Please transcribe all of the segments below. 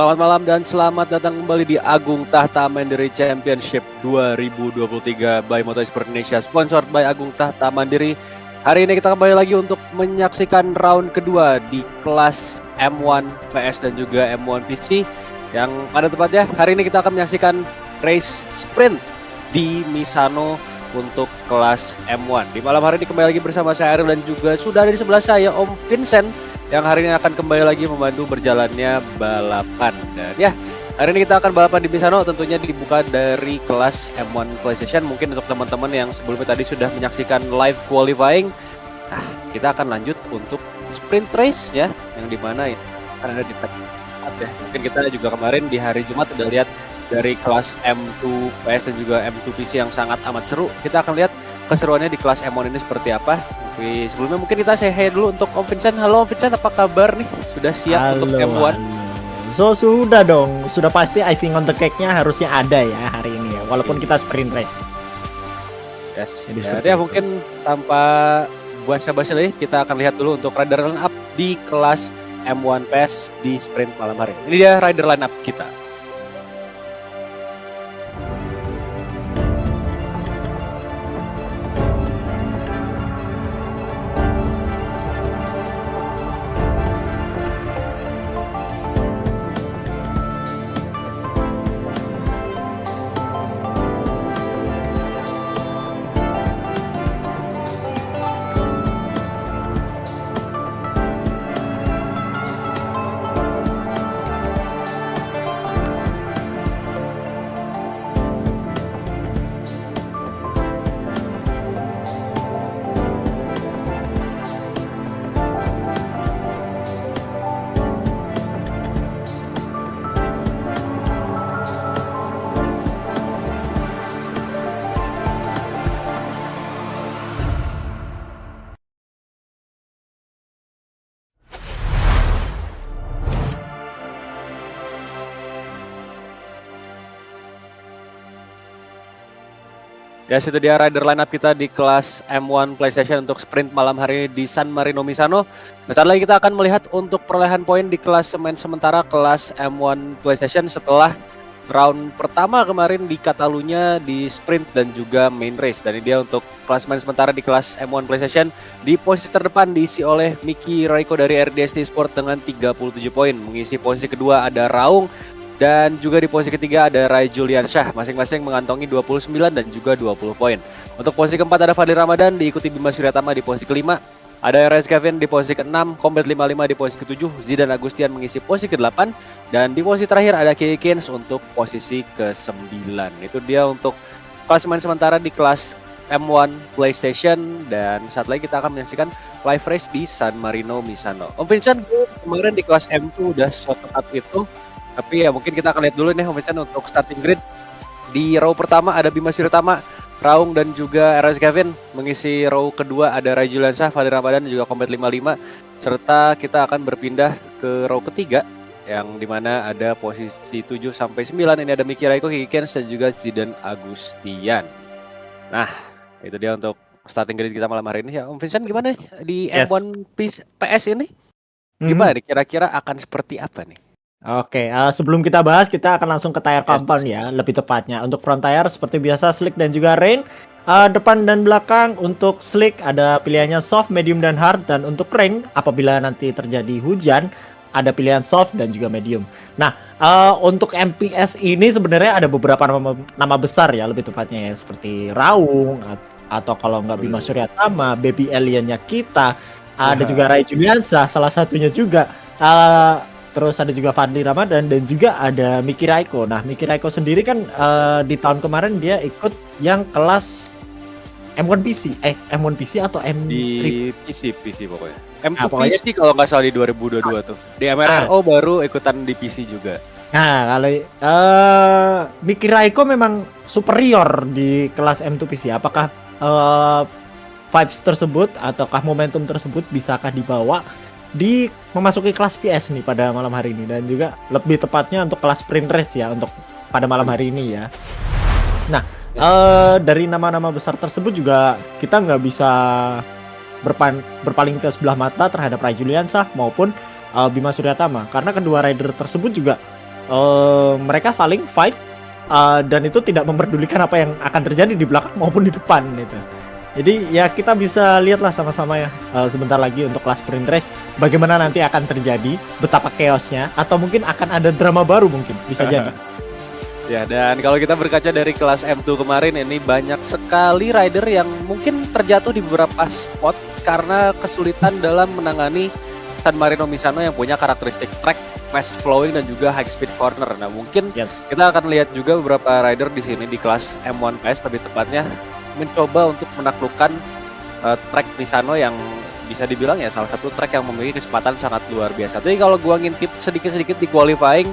Selamat malam dan selamat datang kembali di Agung Tahta Mandiri Championship 2023 by Motorsport Indonesia, sponsored by Agung Tahta Mandiri. Hari ini kita kembali lagi untuk menyaksikan round kedua di kelas M1 PS dan juga M1 PC. Yang pada tepatnya hari ini kita akan menyaksikan race sprint di Misano untuk kelas M1. Di malam hari ini kembali lagi bersama saya Ariel dan juga sudah ada di sebelah saya Om Vincent yang hari ini akan kembali lagi membantu berjalannya balapan. Dan ya, hari ini kita akan balapan di Misano, tentunya dibuka dari kelas M1 PlayStation. Mungkin untuk teman-teman yang sebelumnya tadi sudah menyaksikan live qualifying, nah, kita akan lanjut untuk sprint race ya, yang dimana ini akan ada di tag ya. Mungkin kita juga kemarin di hari Jumat udah lihat dari kelas M2 PS dan juga M2 PC yang sangat amat seru. Kita akan lihat keseruannya di kelas M1 ini seperti apa. Tapi sebelumnya mungkin kita say hi dulu untuk Om Vincent. Halo Om Vincent, apa kabar nih? Sudah siap untuk M1? So sudah dong, sudah pasti icing on the cake-nya harusnya ada ya hari ini ya, walaupun kita sprint race. Yes, ya mungkin tanpa basa-basi lagi kita akan lihat dulu untuk rider line up di kelas M1 PS di sprint malam hari. Ini dia rider line up kita. Ya, itu dia rider lineup kita di kelas M1 PlayStation untuk sprint malam hari di San Marino Misano. Nah, saat lagi kita akan melihat untuk perolehan poin di kelas main sementara kelas M1 PlayStation setelah round pertama kemarin di Catalunya di sprint dan juga main race. Dan ini dia untuk kelas main sementara di kelas M1 PlayStation. Di posisi terdepan diisi oleh Miki Raiko dari RDST Sport dengan 37 poin. Mengisi posisi kedua ada Raung. Dan juga di posisi ketiga ada Rai Julian Syah, masing-masing mengantongi 29 dan juga 20 poin. Untuk posisi keempat ada Fadli Ramadan, diikuti Bima Suryatama di posisi kelima. Ada RS Kevin di posisi ke-6, Combat 55 di posisi ke-7, Zidan Agustian mengisi posisi ke-8. Dan di posisi terakhir ada Kiki Kins untuk posisi ke-9. Itu dia untuk klasemen sementara di kelas M1 PlayStation. Dan saat lagi kita akan menyaksikan live race di San Marino Misano. Om Vincent, kemarin di kelas M2 udah seketat itu. Tapi ya mungkin kita akan lihat dulu nih Om Vincent untuk starting grid. Di row pertama ada Bima Suryatama, Raung dan juga RS Kevin. Mengisi row kedua ada Rai Julian Syah, Fadli Ramadan dan juga Combat 55. Serta kita akan berpindah ke row ketiga yang dimana ada posisi 7 sampai 9. Ini ada Miki Raiko, Kiki Kens dan juga Zidan Agustian. Nah, itu dia untuk starting grid kita malam hari ini ya. Om Vincent, gimana nih di M1 PS ini? Gimana nih kira-kira akan seperti apa nih? Oke, sebelum kita bahas, kita akan langsung ke tire compound ya, lebih tepatnya. Untuk front tire seperti biasa slick dan juga rain. Depan dan belakang untuk slick ada pilihannya soft, medium dan hard. Dan untuk rain apabila nanti terjadi hujan ada pilihan soft dan juga medium. Nah, untuk MPS ini sebenarnya ada beberapa nama besar ya, lebih tepatnya ya, seperti Raung atau kalau nggak Bima Suryatama, baby aliennya kita. Ada juga Rai Juliansyah salah satunya juga. Terus ada juga Fadli Ramadan dan juga ada Miki Raiko. Nah, Miki Raiko sendiri kan di tahun kemarin dia ikut yang kelas M1 PC. M1 PC atau M3? Di PC pokoknya. M2 PC kalau nggak salah di 2022 tuh. Di MRO baru ikutan di PC juga. Nah, kalau Miki Raiko memang superior di kelas M2 PC. Apakah vibes tersebut ataukah momentum tersebut bisakah dibawa di memasuki kelas PS nih pada malam hari ini, dan juga lebih tepatnya untuk kelas sprint race ya untuk pada malam hari ini ya. Nah, dari nama-nama besar tersebut juga kita nggak bisa berpaling ke sebelah mata terhadap Rai Juliansyah maupun Bima Suryatama, karena kedua rider tersebut juga mereka saling fight dan itu tidak memperdulikan apa yang akan terjadi di belakang maupun di depan gitu. Jadi ya kita bisa lihatlah sama-sama ya sebentar lagi untuk kelas sprint race bagaimana nanti akan terjadi, betapa chaosnya, atau mungkin akan ada drama baru mungkin bisa jadi. Ya, dan kalau kita berkaca dari kelas M2 kemarin ini banyak sekali rider yang mungkin terjatuh di beberapa spot karena kesulitan dalam menangani San Marino Misano yang punya karakteristik track fast flowing dan juga high speed corner. Nah, mungkin kita akan lihat juga beberapa rider di sini di kelas M1 PS lebih tepatnya mencoba untuk menaklukkan track Misano yang bisa dibilang ya salah satu track yang memiliki kecepatan sangat luar biasa. Tapi kalau gua ngintip sedikit-sedikit di qualifying,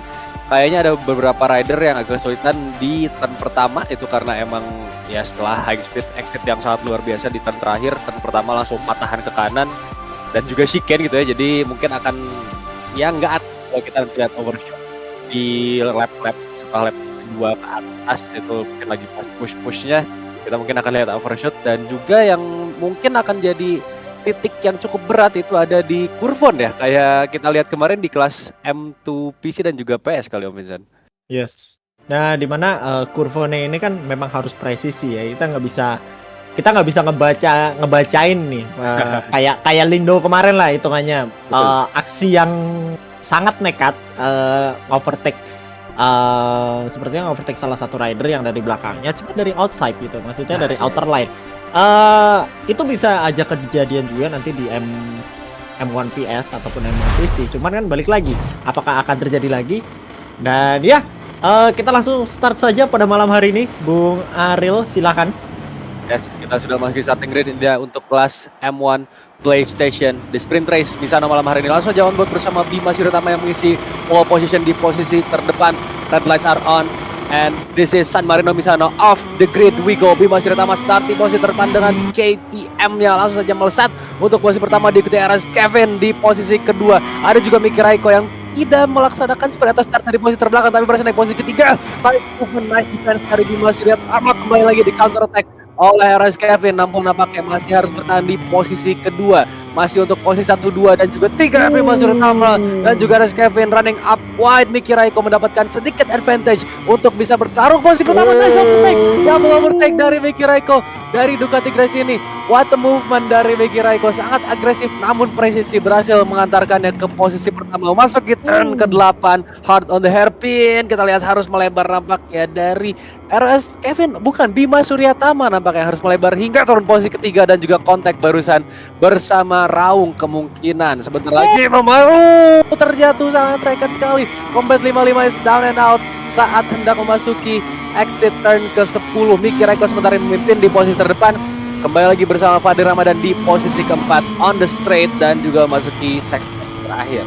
kayaknya ada beberapa rider yang agak kesulitan di turn pertama itu karena emang ya setelah high speed exit yang sangat luar biasa di turn terakhir, turn pertama langsung patahan ke kanan dan juga chicane gitu ya. Jadi mungkin akan ya nggak kalau kita lihat overshoot di lap-lap setelah lap 2 ke atas itu mungkin lagi push-pushnya kita mungkin akan lihat overshoot, dan juga yang mungkin akan jadi titik yang cukup berat itu ada di Kurvon ya, kayak kita lihat kemarin di kelas M2 PC dan juga PS kali Om Vincent. Yes. Nah, dimana Kurvone ini kan memang harus presisi ya. Kita nggak bisa ngebacain nih kayak Lindo kemarin lah hitungannya. Aksi yang sangat nekat overtake sepertinya overtake salah satu rider yang dari belakangnya cuma dari outside gitu, maksudnya dari outer line. Itu bisa aja kejadian juga nanti di M1 PS ataupun M1 PC. Cuman kan balik lagi, apakah akan terjadi lagi? Dan ya, kita langsung start saja pada malam hari ini, Bung Ariel, silakan. Yes, kita sudah masuk starting grid untuk kelas M1 PlayStation di sprint race di sana malam hari ini. Langsung aja on board bersama Bima Suryatama yang mengisi pole position di posisi terdepan. Red lights are on and this is San Marino Misano off the grid. We go. Bima Suryatama start di posisi terdepan dengan KTM-nya langsung saja melesat untuk posisi pertama, diikuti RS Kevin di posisi kedua. Ada juga Miki Raiko yang tidak melaksanakan sprint atau start dari posisi terbelakang tapi berhasil naik posisi ketiga. Baik movement, nice defense dari Bima Suryatama, kembali lagi di counter attack oleh RS Kevin. Namun nampaknya masih harus bertahan di posisi kedua, masih untuk posisi 1, 2 dan juga 3 Bima Suryatama dan juga RS Kevin running up wide. Miki Raiko mendapatkan sedikit advantage untuk bisa bertarung posisi pertama. Nice overtake, double overtake dari Miki Raiko dari Ducati Grace ini. What a movement dari Miki Raiko, sangat agresif namun presisi, berhasil mengantarkannya ke posisi pertama, masuk di turn ke-8. Hard on the hairpin, kita lihat harus melebar nampaknya dari RS Kevin, bukan Bima Suryatama nampaknya harus melebar hingga turun posisi ketiga dan juga kontak barusan bersama Raung kemungkinan sebentar lagi Mamaru terjatuh sangat second sekali. Combat 55 is down and out saat hendak memasuki exit turn ke-10. Miki Raiko sementara memimpin di posisi terdepan, kembali lagi bersama Fadil Ramadan di posisi keempat on the straight dan juga memasuki segmen terakhir.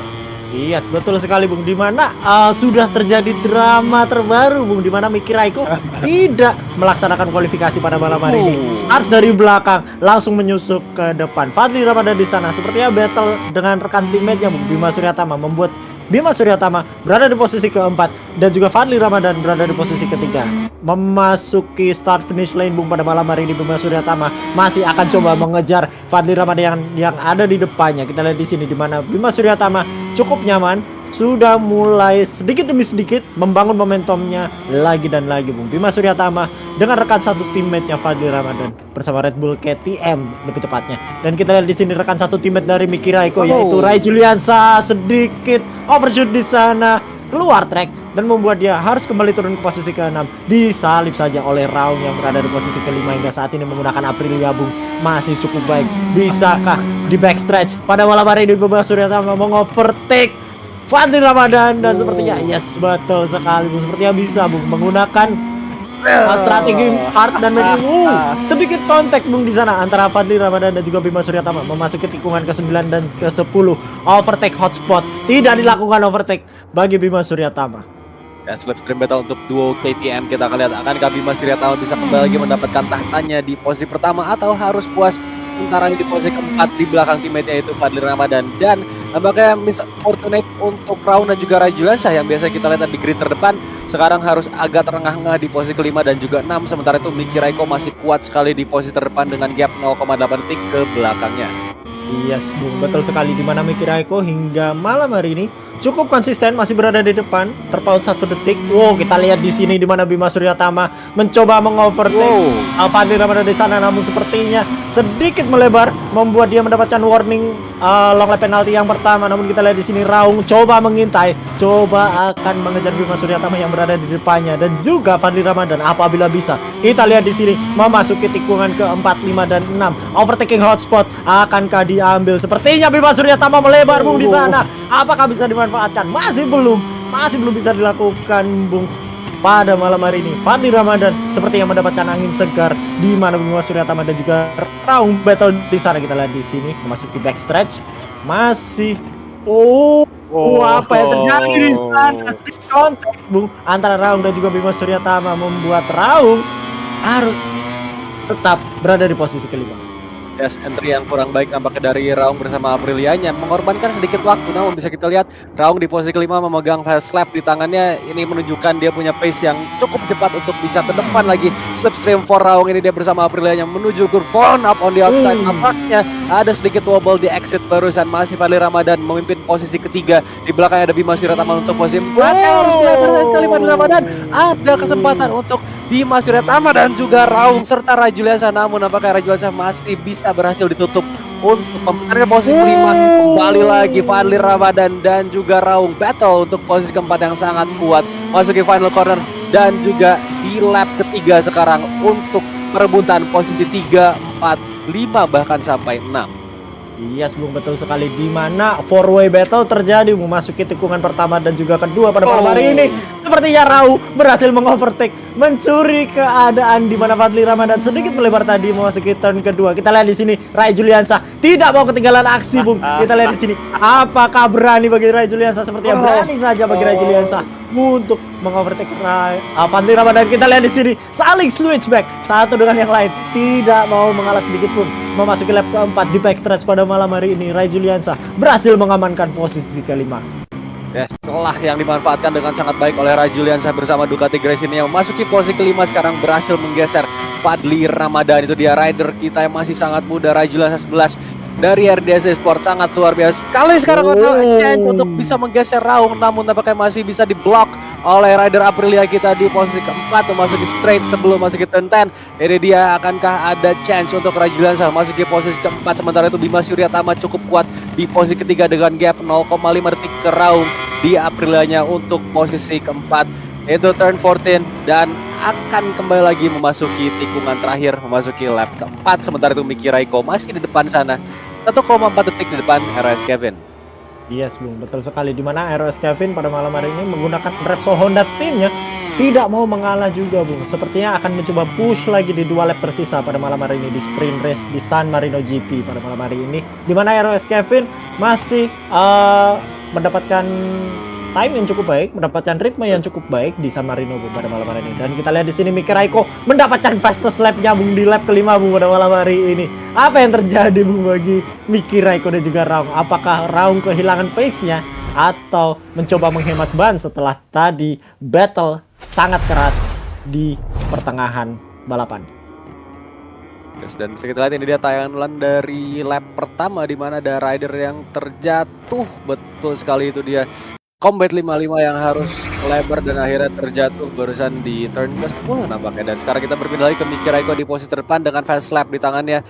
Iya, yes, betul sekali Bung, dimana sudah terjadi drama terbaru Bung, dimana Miki Raiko tidak melaksanakan kualifikasi pada malam hari ini. Start dari belakang langsung menyusup ke depan. Fadli Ramadan di sana sepertinya battle dengan rekan teammate-nya Bung, Bima Suryatama, membuat Bima Suryatama berada di posisi keempat dan juga Fadli Ramadan berada di posisi ketiga. Memasuki start finish lane Bung pada malam hari ini, Bima Suryatama masih akan coba mengejar Fadli Ramadan yang ada di depannya. Kita lihat di sini di mana Bima Suryatama cukup nyaman, sudah mulai sedikit demi sedikit membangun momentumnya lagi dan lagi Bung. Bima Suryatama dengan rekan satu teammate-nya Fadli Ramadan bersama Red Bull KTM lebih tepatnya. Dan kita lihat di sini rekan satu teammate dari Miki Raiko yaitu Ray Juliansa sedikit overshoot di sana, keluar track dan membuat dia harus kembali turun ke posisi ke-6. Disalip saja oleh Raung yang berada di posisi ke-5 hingga saat ini menggunakan Aprilia Bung. Masih cukup baik. Bisakah di backstretch pada malam hari ini Bima Suryatama mengovertake Fadli Ramadan dan sepertinya yes, betul sekali Bung, sepertinya bisa Bung menggunakan strategi hard dan medium. Sedikit kontak Bung di sana antara Fadli Ramadan dan juga Bima Suryatama memasuki tikungan ke-9 dan ke-10. Overtake hotspot, tidak dilakukan overtake bagi Bima Suryatama. Ya, slipstream battle untuk duo KTM, kita akan lihat akankah Bima Suryatama bisa kembali lagi mendapatkan tahtanya di posisi pertama atau harus puas sementara di posisi keempat di belakang teammate-nya yaitu Fadli Ramadan. Dan nampaknya misfortunate untuk Raung dan juga Ray Juliansyah yang biasa kita lihat di grid terdepan sekarang harus agak terengah-engah di posisi ke-5 dan juga 6. Sementara itu Miki Raiko masih kuat sekali di posisi terdepan dengan gap 0,8 detik ke belakangnya. Yes Bung, betul sekali, dimana Miki Raiko hingga malam hari ini cukup konsisten, masih berada di depan, terpaut 1 detik. Wow, kita lihat di sini di mana Bima Suryatama mencoba mengovertake Fadli Ramadan di sana, namun sepertinya sedikit melebar, membuat dia mendapatkan warning long lap penalti yang pertama. Namun kita lihat di sini Raung coba mengintai, coba akan mengejar Bima Suryatama yang berada di depannya dan juga Fadli Ramadan apabila bisa. Kita lihat di sini memasuki tikungan ke-4, 5 dan 6. Overtaking hotspot akankah diambil? Sepertinya Bima Suryatama melebar Bung di sana. Apakah bisa dimanfaatkan? Masih belum bisa dilakukan Bung. Pada malam hari ini Fadli Ramadan seperti yang mendapatkan angin segar di mana Bima Suryatama dan juga Raung battle di sana. Kita lihat di sini memasuki backstretch. Masih apa yang terjadi di sana? Kontak Bung antara Raung dan juga Bima Suryatama membuat Raung harus tetap berada di posisi kelima. Yes, entry yang kurang baik nampaknya dari Raung bersama Aprilianya, mengorbankan sedikit waktu. Namun bisa kita lihat Raung di posisi kelima memegang fast lap di tangannya. Ini menunjukkan dia punya pace yang cukup cepat untuk bisa ke depan lagi. Slipstream for Raung ini dia bersama Aprilianya menuju good front up on the outside. Nampaknya ada sedikit wobble di exit barusan. Masih Fadli Ramadan memimpin posisi ketiga. Di belakangnya ada Bima Suryatama untuk posisi 4. Harus melebar sekali Fadli Ramadan. Ada kesempatan untuk Bima Suryatama dan juga Raung serta Rajuliansa, namun apakah Rajuliansa masih bisa berhasil ditutup untuk mempertahankan posisi kelima. Kembali lagi Fadli Ramadan dan juga Raung battle untuk posisi keempat yang sangat kuat, masuki final corner dan juga di lap ketiga sekarang untuk perebutan posisi 3, 4, 5 bahkan sampai 6. Iya, Bung, betul sekali, di mana four-way battle terjadi memasuki tikungan pertama dan juga kedua pada malam hari ini. Sepertinya Raung berhasil mengovertake, mencuri keadaan di mana Fadli Ramadan sedikit melebar tadi memasuki turn kedua. Kita lihat di sini Rai Juliansa tidak mau ketinggalan aksi, Bung. Kita lihat di sini apakah berani bagi Rai Juliansa? Sepertinya berani saja bagi Rai Juliansa untuk mengovertake Fadli Ramadan. Kita lihat di sini saling switchback satu dengan yang lain, tidak mau mengalah sedikit pun. Memasuki lap keempat di backstretch pada malam hari ini, Rai Juliansa berhasil mengamankan posisi kelima. Ya, celah yang dimanfaatkan dengan sangat baik oleh Rai Juliansa bersama Ducati Grace ini yang memasuki posisi kelima, sekarang berhasil menggeser Fadli Ramadan. Itu dia rider kita yang masih sangat muda, Rai Juliansa 11 dari RDS Sport, sangat luar biasa sekali sekarang ada chance untuk bisa menggeser Raung, namun tampaknya masih bisa diblok oleh rider Aprilia kita di posisi keempat memasuki straight sebelum masuk ke turn 10. Ini dia, akankah ada chance untuk Rai Juliansa masuk ke posisi keempat, sementara itu Bima Suryatama cukup kuat di posisi ketiga dengan gap 0,5 detik ke Raung di Aprilianya untuk posisi keempat. Itu turn 14 dan akan kembali lagi memasuki tikungan terakhir, memasuki lap keempat. Sementara itu Miki Raiko masih di depan sana, 1,4 detik di depan RS Kevin. Yes, Bung, betul sekali, di mana RS Kevin pada malam hari ini menggunakan Repsol Honda timnya tidak mau mengalah juga, Bung. Sepertinya akan mencoba push lagi di 2 lap tersisa pada malam hari ini di sprint race di San Marino GP pada malam hari ini, di mana RS Kevin masih mendapatkan time yang cukup baik, mendapatkan ritme yang cukup baik di San Marino, Bung, pada malam hari ini. Dan kita lihat di sini Miki Raiko mendapatkan fastest lap-nya, Bung, di lap kelima, Bung, pada malam hari ini. Apa yang terjadi, Bung, bagi Miki Raiko dan juga Raung? Apakah Raung kehilangan pace-nya atau mencoba menghemat ban setelah tadi battle sangat keras di pertengahan balapan? Dan bisa kita lihat ini dia tayangan dari lap pertama di mana ada rider yang terjatuh, betul sekali, itu dia Combat 55 yang harus lebar dan akhirnya terjatuh barusan di turn ke-10 nampaknya. Dan sekarang kita berpindah lagi ke Miki Raiko di posisi terdepan dengan fast lap di tangannya.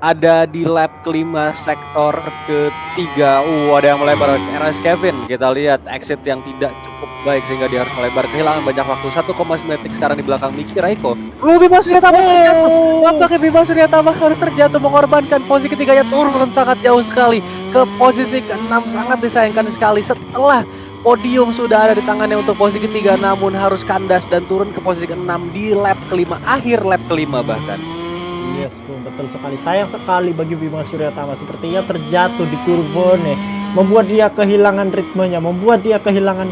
Ada di lap kelima sektor ketiga. Ada yang melebar RS Kevin. Kita lihat exit yang tidak cukup baik sehingga dia harus melebar, kehilangan banyak waktu. 1,9 detik sekarang di belakang Miki Raiko. Bima Suryatama terjatuh. Nampaknya Bima Suryatama harus terjatuh, mengorbankan posisi ketiganya, turun sangat jauh sekali ke posisi ke-6. Sangat disayangkan sekali setelah podium sudah ada di tangannya untuk posisi ketiga, namun harus kandas dan turun ke posisi ke-6 di lap kelima, akhir lap kelima bahkan. Yes, Bung, betul sekali. Sayang sekali bagi Bima Suryatama, sepertinya terjatuh di Kurbone, membuat dia kehilangan ritmenya, membuat dia kehilangan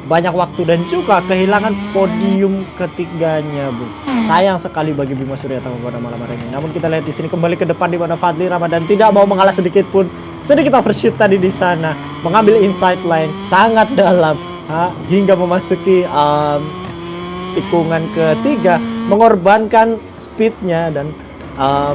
banyak waktu dan juga kehilangan podium ketiganya, Bung. Sayang sekali bagi Bima Suryatama pada malam hari ini. Namun kita lihat di sini kembali ke depan di mana Fadli Ramadan tidak mau mengalah sedikit pun. Sedikit overshoot tadi di sana, mengambil inside line sangat dalam hingga memasuki tikungan ketiga, mengorbankan speednya dan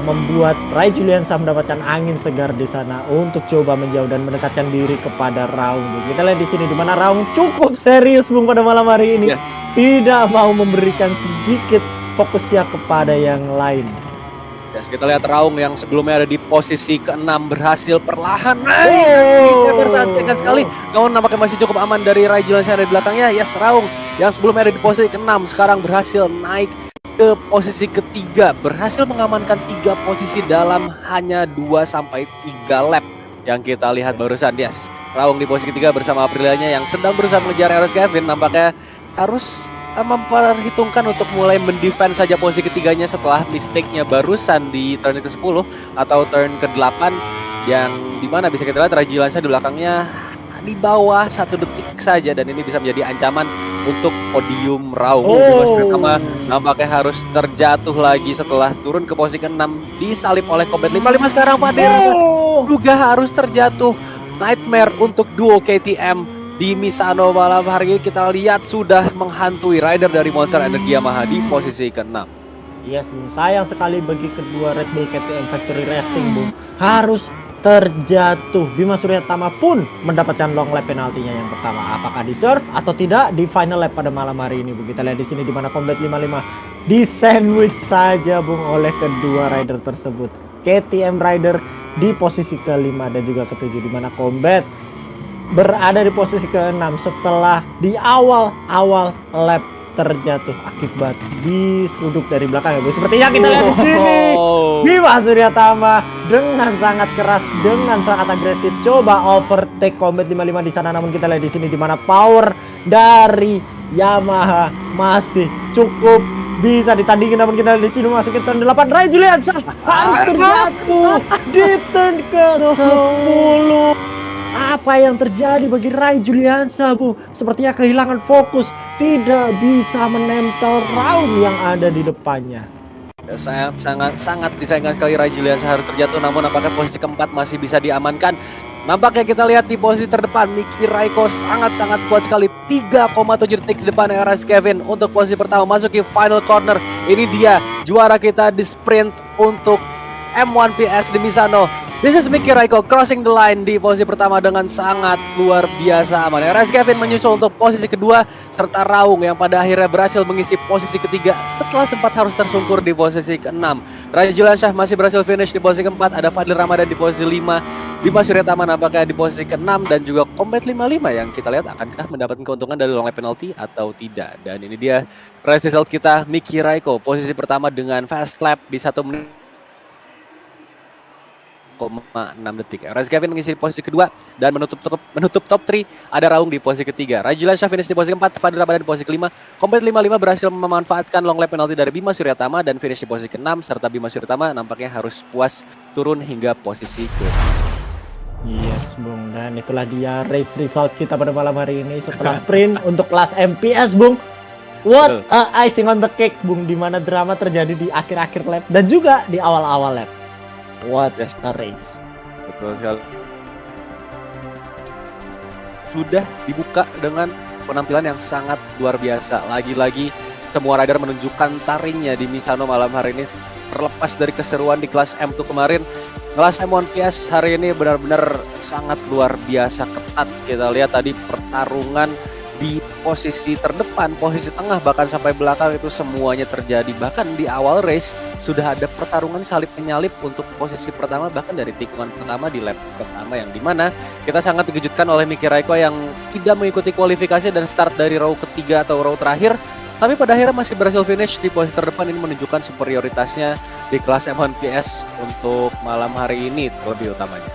membuat Rai Juliansa mendapatkan angin segar di sana untuk coba menjauh dan mendekatkan diri kepada Raung. Kita lihat di sini di mana Raung cukup serius Bung pada malam hari ini. Iya. Tidak mau memberikan sedikit fokusnya kepada yang lain. Yes, kita lihat Raung yang sebelumnya ada di posisi ke-6 berhasil perlahan naik bersahabat sekali. Namun nampaknya masih cukup aman dari Rai Juliansa yang ada di belakangnya. Yes, Raung yang sebelumnya ada di posisi ke-6 sekarang berhasil naik ke posisi ketiga, berhasil mengamankan 3 posisi dalam hanya 2-3 lap yang kita lihat barusan. Yes, Raung di posisi ketiga bersama Aprilianya yang sedang berusaha mengejar RS Kevin, nampaknya harus memperhitungkan untuk mulai mendefense saja posisi ketiganya setelah mistake-nya barusan di turn ke-10 atau turn ke-8 yang dimana bisa kita lihat Rai Juliansa di belakangnya di bawah 1 detik saja dan ini bisa menjadi ancaman untuk podium Raung. Pertama nampaknya harus terjatuh lagi setelah turun ke posisi ke-6 disalip oleh Combat 55 sekarang Fadir juga harus terjatuh. Nightmare untuk duo KTM di Misano malam hari ini kita lihat sudah menghantui rider dari Monster Energy Yamaha di posisi ke-6. Yes, Bung. Sayang sekali bagi kedua Red Bull KTM Factory Racing, Bung. Harus terjatuh. Bima Suryatama pun mendapatkan long lap penaltinya yang pertama. Apakah deserve atau tidak di final lap pada malam hari ini? Bung. Kita lihat di sini di mana Combat 55 di sandwich saja, Bung, oleh kedua rider tersebut. KTM rider di posisi ke-5 dan juga ke-7 di mana Combat berada di posisi ke-6 setelah di awal lap terjatuh akibat diseruduk dari belakang ya, Bu. Seperti yang kita lihat di sini. Bima Suryatama dengan sangat keras, dengan sangat agresif coba overtake Combat 55 di sana, namun kita lihat di sini di mana power dari Yamaha masih cukup bisa ditandingin, namun kita lihat di sini masukin turn 8 Rai Juliansa harus terjatuh di turn ke-10. Apa yang terjadi bagi Rai Juliansa, Bu? Sepertinya kehilangan fokus, tidak bisa menempel Raung yang ada di depannya. Ya, sangat disayangkan sekali Rai Juliansa harus terjatuh, namun apakah posisi keempat masih bisa diamankan? Nampaknya kita lihat di posisi terdepan Miki Raiko sangat kuat sekali, 3,7 detik di depan RS Kevin untuk posisi pertama masuki final corner. Ini dia juara kita di sprint untuk M1 PS di Misano. This is Miki Raiko crossing the line di posisi pertama dengan sangat luar biasa aman. RS Kevin menyusul untuk posisi kedua serta Raung yang pada akhirnya berhasil mengisi posisi ketiga setelah sempat harus tersungkur di posisi ke-6. Rai Juliansa masih berhasil finish di posisi keempat, ada Fadil Ramadan di posisi 5, Bima Suryatama nampaknya di posisi ke-6 dan juga Combat 55 yang kita lihat akankah mendapatkan keuntungan dari long lap penalty atau tidak. Dan ini dia race result kita, Miki Raiko posisi pertama dengan fast lap di 1 menit 6 detik. RS Kevin mengisi posisi kedua dan menutup top 3 ada Raung di posisi ketiga. Rai Juliansa finish di posisi keempat, Fadil Ramadan di posisi kelima. Combat 55 berhasil memanfaatkan long lap penalti dari Bima Suryatama dan finish di posisi ke-6 serta Bima Suryatama nampaknya harus puas turun hingga posisi ke. Yes, Bung, dan itulah dia race result kita pada malam hari ini setelah sprint untuk kelas MPS, Bung. What icing on the cake, Bung, di mana drama terjadi di akhir-akhir lap dan juga di awal-awal lap. What a race. Betul sekali. Sudah dibuka dengan penampilan yang sangat luar biasa. Lagi-lagi semua rider menunjukkan taringnya di Misano malam hari ini. Terlepas dari keseruan di kelas M2 kemarin, kelas M1 PS hari ini benar-benar sangat luar biasa ketat. Kita lihat tadi pertarungan di posisi terdepan, posisi tengah, bahkan sampai belakang itu semuanya terjadi. Bahkan di awal race sudah ada pertarungan salip menyalip untuk posisi pertama, bahkan dari tikungan pertama di lap pertama, yang dimana kita sangat dikejutkan oleh Miki Raiko yang tidak mengikuti kualifikasi dan start dari row ketiga atau row terakhir, tapi pada akhirnya masih berhasil finish di posisi terdepan. Ini menunjukkan superioritasnya di kelas M1 PS untuk malam hari ini terlebih utamanya.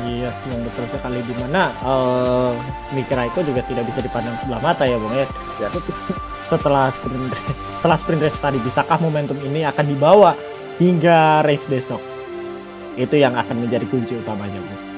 Iya, yang betul sekali, di mana Miki Raiko juga tidak bisa dipandang sebelah mata ya, Bung ya. Yes. Setelah sprint race tadi, bisakah momentum ini akan dibawa hingga race besok? Itu yang akan menjadi kunci utamanya, Bung.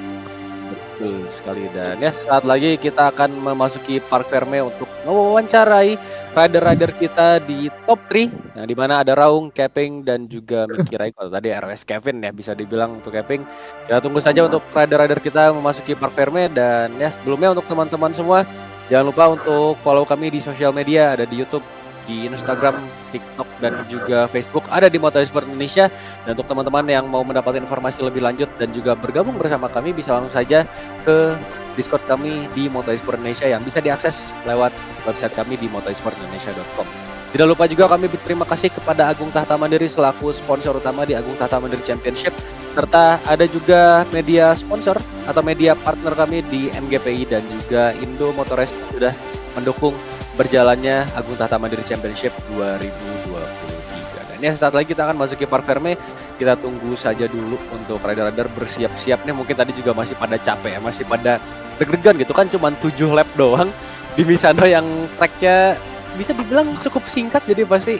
Betul sekali, dan ya saat lagi kita akan memasuki Park Ferme untuk mewawancarai rider-rider kita di top 3, yang dimana ada Raung, Keping, dan juga Miki Raiko. Tadi RS Kevin ya bisa dibilang untuk Keping. Kita tunggu saja untuk rider-rider kita memasuki Park Ferme. Dan ya sebelumnya untuk teman-teman semua, jangan lupa untuk follow kami di sosial media, ada di YouTube di Instagram, TikTok, dan juga Facebook ada di Motorsport Indonesia. Dan untuk teman-teman yang mau mendapatkan informasi lebih lanjut dan juga bergabung bersama kami bisa langsung saja ke Discord kami di Motorsport Indonesia yang bisa diakses lewat website kami di motorsportindonesia.com. Tidak lupa juga kami berterima kasih kepada Agung Tahta Mandiri selaku sponsor utama di Agung Tahta Mandiri Championship, serta ada juga media sponsor atau media partner kami di MGPI dan juga Indo Motorrace yang sudah mendukung berjalannya Agung Tahta Mandiri Championship 2023. Dan ya sesaat lagi kita akan masuki Parc Fermé. Kita tunggu saja dulu untuk rider-rider bersiap-siap nih. Mungkin tadi juga masih pada capek ya, masih pada deg-degan gitu kan, cuman 7 lap doang di Misano yang tracknya bisa dibilang cukup singkat, jadi pasti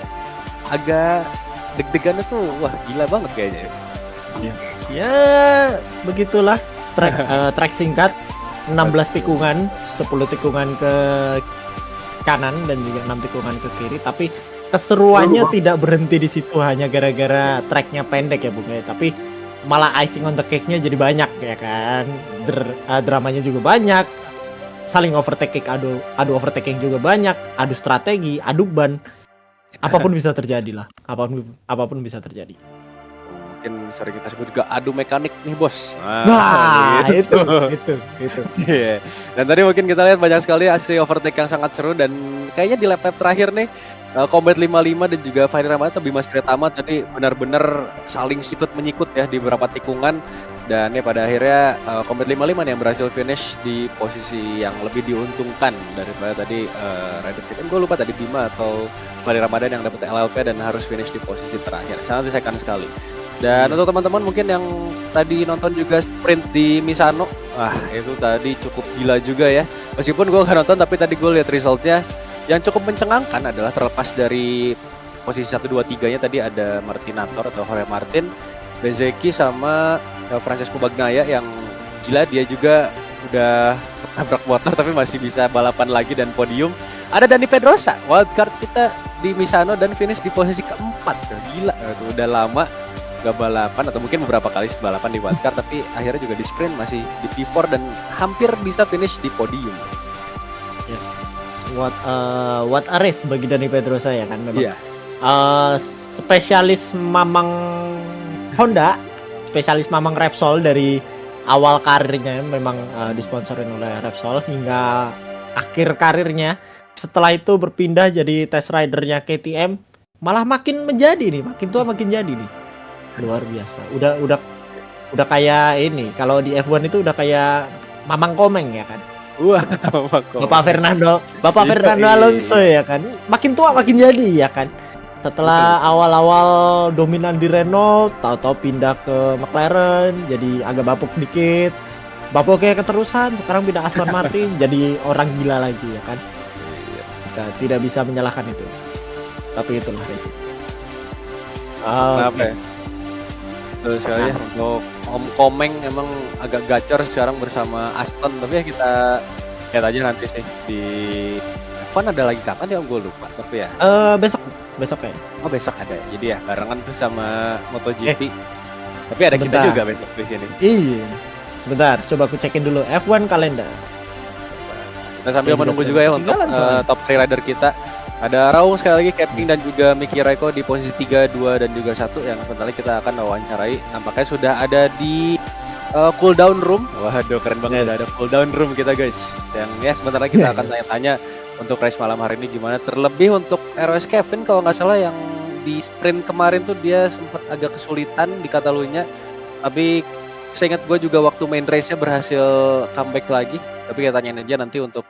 agak deg-degan itu wah gila banget kayaknya. Yes. Ya begitulah track singkat, 16 tikungan, 10 tikungan ke kanan dan juga 6 tikungan ke kiri, tapi keseruannya tidak berhenti di situ hanya gara-gara tracknya pendek ya Bung ya, tapi malah icing on the cake-nya jadi banyak ya kan. Dramanya juga banyak, saling overtaking, adu overtaking juga banyak, adu strategi, adu ban, apapun bisa terjadi lah, apapun bisa terjadi. Mungkin sering kita sebut juga adu mekanik nih bos. Nah, itu. Yeah. Dan tadi mungkin kita lihat banyak sekali aksi overtake yang sangat seru, dan kayaknya di lap-lap terakhir nih Combat 55 dan juga Fahri Ramadan atau Bimas Pratama tadi benar-benar saling sikut menyikut ya di beberapa tikungan, dan ya pada akhirnya Combat 55 yang berhasil finish di posisi yang lebih diuntungkan daripada tadi rider kita. Gue lupa tadi Bima atau Fahri Ramadan yang dapat LLP dan harus finish di posisi terakhir. Sangat disayangkan sekali. Dan untuk teman-teman mungkin yang tadi nonton juga sprint di Misano, itu tadi cukup gila juga ya. Meskipun gue gak nonton, tapi tadi gue lihat resultnya. Yang cukup mencengangkan adalah terlepas dari posisi 1, 2, 3-nya tadi ada Martinator atau Jorge Martin, Bezzecchi sama Francesco Bagnaia yang gila, dia juga udah nabrak motor tapi masih bisa balapan lagi dan podium. Ada Dani Pedrosa, wildcard kita di Misano dan finish di posisi keempat. Gila, itu udah lama gak balapan atau mungkin beberapa kali balapan di wildcard tapi akhirnya juga di sprint masih di P4 dan hampir bisa finish di podium. Yes. What a race bagi Dani Pedrosa ya kan memang. Yeah. Spesialis Mamang Honda, spesialis Mamang Repsol dari awal karirnya memang disponsorin oleh Repsol hingga akhir karirnya. Setelah itu berpindah jadi test ridernya KTM, malah makin menjadi nih, makin tua makin jadi nih. Luar biasa. Udah kayak ini, kalau di F1 itu udah kayak Mamang Komeng ya kan. Wah, Bapak Fernando Alonso ya kan, makin tua makin jadi ya kan. Setelah awal-awal dominan di Renault, tahu-tahu pindah ke McLaren, jadi agak bapuk dikit, bapuknya keterusan, sekarang pindah Aston Martin, jadi orang gila lagi ya kan. Kita tidak bisa menyalahkan itu, tapi itulah racing. Kenapa ya? Betul sekali ya, untuk Om Komeng emang agak gacor sekarang bersama Aston, tapi ya kita lihat aja nanti sih di F1 ada lagi kapan ya Om, gue lupa tapi ya. Besok ya. Oh besok ada ya, jadi ya barengan tuh sama MotoGP. Tapi ada sebentar. kita juga besok di sini. Iya. Sebentar, coba aku cekin dulu F1 kalender. Kita sambil menunggu juga ya untuk top 3 rider kita. Ada Raul sekali lagi, Kevin dan juga Miki Raikko di posisi 3, 2 dan juga 1 yang sebentar lagi kita akan wawancarai. Nampaknya sudah ada di cooldown room. Waduh keren banget, udah ada cooldown room kita guys. Yang ya sebentar lagi kita akan tanya-tanya untuk race malam hari ini gimana. Terlebih untuk ROS Kevin kalau nggak salah yang di sprint kemarin tuh dia sempat agak kesulitan di Catalunya. Tapi seingat gue juga waktu main race-nya berhasil comeback lagi. Tapi kita tanyain aja nanti untuk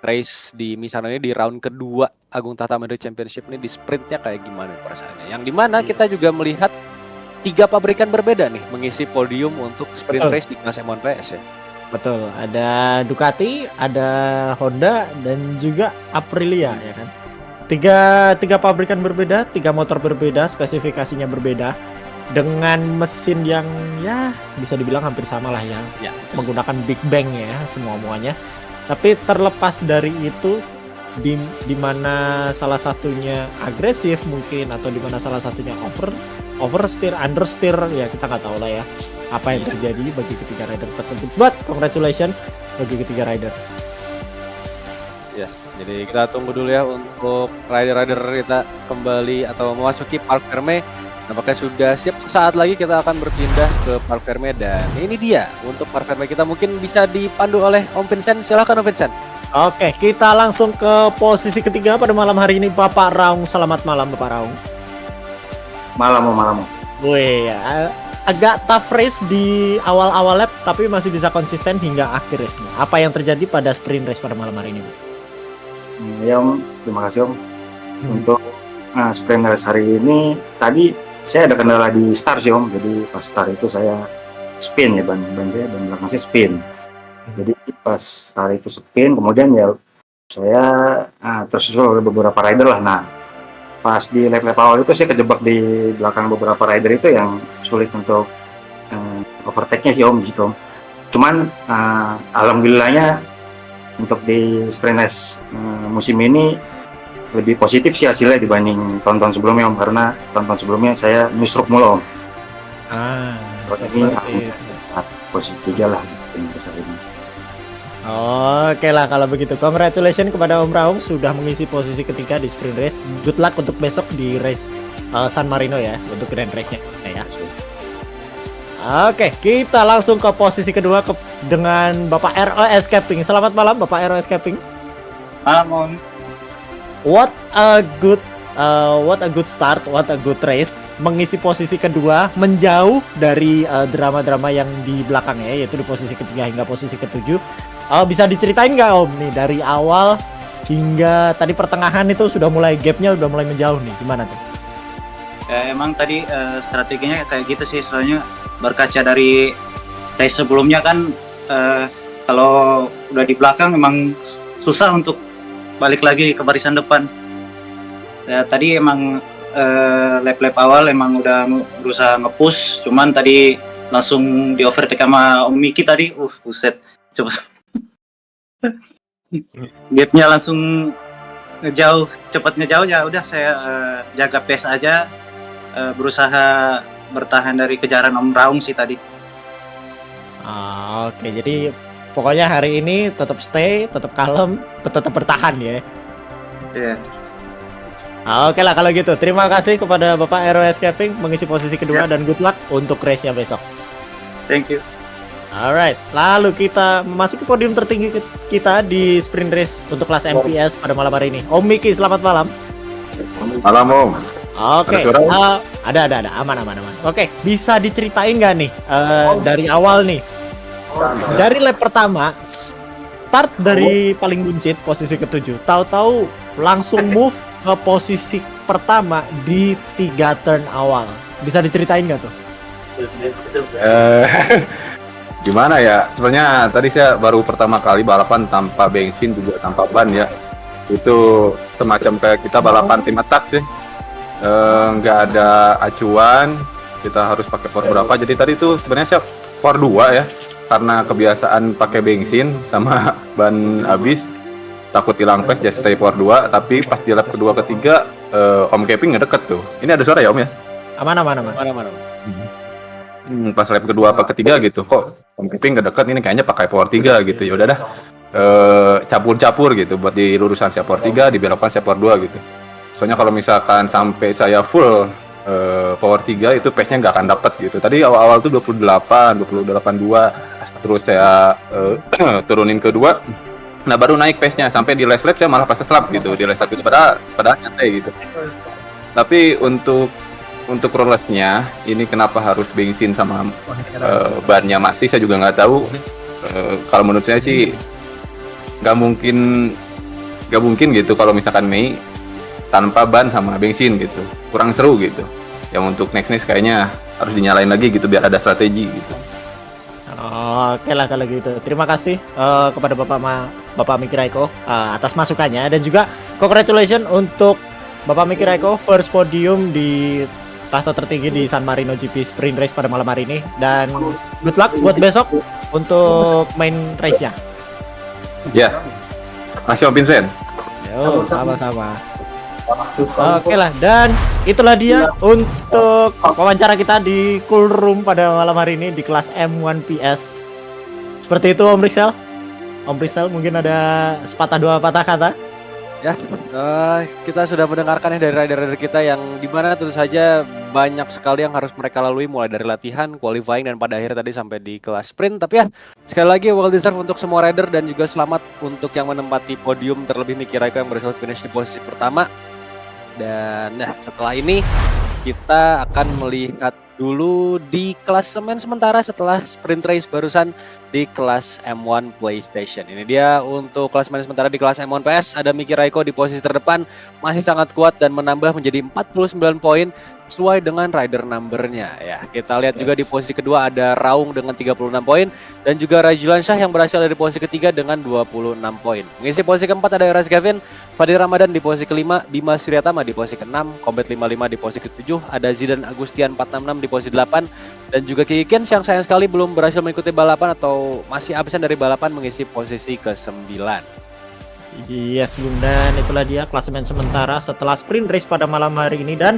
race di Misano ini di round kedua Agung Tahta Mandiri Championship ini di sprintnya kayak gimana perasaannya. Yang dimana kita juga melihat 3 pabrikan berbeda nih mengisi podium untuk sprint race di kelas M1 PS ya. Betul, ada Ducati, ada Honda dan juga Aprilia ya kan. Tiga pabrikan berbeda, 3 motor berbeda, spesifikasinya berbeda dengan mesin yang ya bisa dibilang hampir sama lah ya. Menggunakan Big Bang ya semuanya. Tapi terlepas dari itu, di mana salah satunya agresif mungkin atau di mana salah satunya oversteer, understeer ya kita nggak tahu lah ya apa yang terjadi bagi ketiga rider tersebut. But congratulations bagi ketiga rider. Ya. Jadi kita tunggu dulu ya untuk rider-rider kita kembali atau memasuki Park Ferme. Nampaknya sudah siap, sesaat lagi kita akan berpindah ke Park Ferme dan ini dia untuk Park Ferme kita mungkin bisa dipandu oleh Om Vincent. Silakan Om Vincent. Oke, kita langsung ke posisi ketiga pada malam hari ini, Bapak Raung. Selamat malam, Bapak Raung. Malam. Wih, agak tough race di awal-awal lap, tapi masih bisa konsisten hingga akhir race-nya. Apa yang terjadi pada sprint race pada malam hari ini, Bu? Ya Om, terima kasih Om. Untuk sprint race hari ini, tadi saya ada kendala di start sih Om. Jadi pas start itu saya spin ya, ban saya dan belakang saya spin. Jadi pas start itu spin, kemudian ya saya tersusul oleh beberapa rider lah. Nah, pas di lap-lap awal itu saya kejebak di belakang beberapa rider itu yang sulit untuk overtake-nya sih Om gitu. Cuman alhamdulillahnya untuk di sprint race musim ini lebih positif sih hasilnya dibanding tahun-tahun sebelumnya Om, karena tahun-tahun sebelumnya saya nyusruk mulu Om. Ini posisi 3 lah di besar ini. Oke lah kalau begitu. Congratulations kepada Om Raung sudah mengisi posisi ketiga di sprint race. Good luck untuk besok di race San Marino ya, untuk grand race-nya ya. Oke, kita langsung ke posisi kedua dengan Bapak RO Escaping. Selamat malam Bapak RO Escaping. Malam Om. What a good start, what a good race. Mengisi posisi kedua, menjauh dari drama-drama yang di belakangnya, yaitu di posisi ketiga hingga posisi ketujuh. Bisa diceritain nggak Om nih dari awal hingga tadi pertengahan itu sudah mulai gapnya udah mulai menjauh nih, gimana tuh? Emang tadi strateginya kayak gitu sih, soalnya berkaca dari race sebelumnya kan kalau udah di belakang memang susah untuk balik lagi ke barisan depan. Tadi emang lap-lap awal emang udah berusaha nge-push, cuman tadi langsung di overtake sama Om Miki tadi, buset, cepet. Gapnya langsung cepat ngejauh ya udah saya jaga pace aja, berusaha bertahan dari kejaran Om Raung sih tadi. Oke, jadi pokoknya hari ini tetap stay, tetap kalem, tetap bertahan ya. Iya. Oke lah kalau gitu. Terima kasih kepada Bapak Aero Escaping mengisi posisi kedua dan good luck untuk race-nya besok. Thank you. Alright, lalu kita memasuki podium tertinggi kita di sprint race untuk kelas MPS pada malam hari ini. Om Miki, selamat malam. Malam Om. Oke, ada, aman. Oke, bisa diceritain nggak nih dari awal nih, dari lap pertama, start dari paling buncit posisi ketujuh, tahu-tahu langsung move ke posisi pertama di 3 turn awal. Bisa diceritain nggak tuh? Gimana ya, sebenarnya tadi saya baru pertama kali balapan tanpa bensin juga tanpa ban ya. Itu semacam kayak kita balapan tim attack sih, nggak ada acuan, kita harus pakai power berapa. Jadi tadi tuh sebenarnya saya power 2 ya, karena kebiasaan pakai bensin sama ban habis, takut hilang pace jadi stay power 2. Tapi pas di lap kedua ketiga Om Keping ngedeket tuh. Ini ada suara ya Om ya? Aman. Pas lap kedua apa ketiga gitu, kok Om Keping nggak deket, ini kayaknya pakai power 3 gitu. Ya udah dah, campur gitu buat di lurusan saya power 3, di belokan saya power 2 gitu. Soalnya kalau misalkan sampai saya full power 3 itu pace-nya nggak akan dapat gitu. Tadi awal-awal tuh 28.2, terus saya turunin ke 2. Nah baru naik pace-nya sampai di last lap saya malah pas slap gitu. Di last lap itu pada nyantai gitu. Tapi untuk rollernya ini kenapa harus bensin sama bannya mati saya juga nggak tahu. Kalau menurut saya sih nggak mungkin gitu kalau misalkan Mei tanpa ban sama bensin gitu, kurang seru gitu. Yang untuk next kayaknya harus dinyalain lagi gitu biar ada strategi gitu. Oke lah kalau gitu. Terima kasih kepada Bapak Miki Raiko atas masukannya, dan juga congratulations untuk Bapak Miki Raiko first podium di tahta tertinggi di San Marino GP Sprint Race pada malam hari ini, dan good luck buat besok untuk main race-nya. Ya, masih Om Vincent. Yo, sama-sama. Oke lah, dan itulah dia untuk wawancara kita di Cool Room pada malam hari ini di kelas M1 PS. Seperti itu Om Rizal. Om Rizal mungkin ada sepatah dua patah kata. Kita sudah mendengarkan ya dari rider-rider kita yang dimana tentu saja banyak sekali yang harus mereka lalui mulai dari latihan, qualifying dan pada akhirnya tadi sampai di kelas sprint. Tapi ya sekali lagi well deserved untuk semua rider dan juga selamat untuk yang menempati podium, terlebih Nicky Raiko yang berhasil finish di posisi pertama. Dan setelah ini kita akan melihat dulu di klasemen sementara setelah sprint race barusan di kelas M1 PlayStation. Ini dia untuk klasemen sementara di kelas M1 PS. Ada Nicky Raiko di posisi terdepan, masih sangat kuat dan menambah menjadi 49 poin sesuai dengan rider numbernya ya. Kita lihat juga di posisi kedua ada Raung dengan 36 poin dan juga Rajulan Syah yang berhasil dari posisi ketiga dengan 26 poin. Mengisi posisi keempat ada Eras Gavin, Fadil Ramadan di posisi kelima, Bima Suryatama di posisi ke-6, Combat 55 di posisi ke-7, ada Zidan Agustian 466 di posisi 8 dan juga Kiki Kens yang sayang sekali belum berhasil mengikuti balapan atau masih absen dari balapan mengisi posisi ke-9. Yes Bung, dan itulah dia klasemen sementara setelah sprint race pada malam hari ini. Dan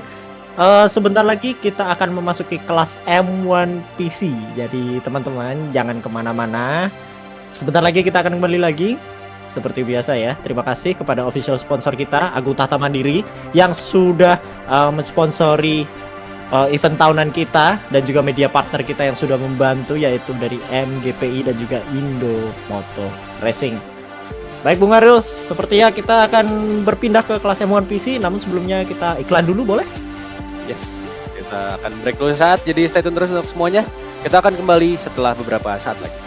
sebentar lagi kita akan memasuki kelas M1 PC. Jadi teman-teman jangan kemana-mana. Sebentar lagi kita akan kembali lagi seperti biasa ya. Terima kasih kepada official sponsor kita Agung Tata Mandiri yang sudah mensponsori event tahunan kita, dan juga media partner kita yang sudah membantu yaitu dari MGPI dan juga Indo Moto Racing. Baik Bung Arius, sepertinya kita akan berpindah ke kelas M1 PC, namun sebelumnya kita iklan dulu boleh? Yes, kita akan break dulu saat, jadi stay tune terus untuk semuanya. Kita akan kembali setelah beberapa saat lagi.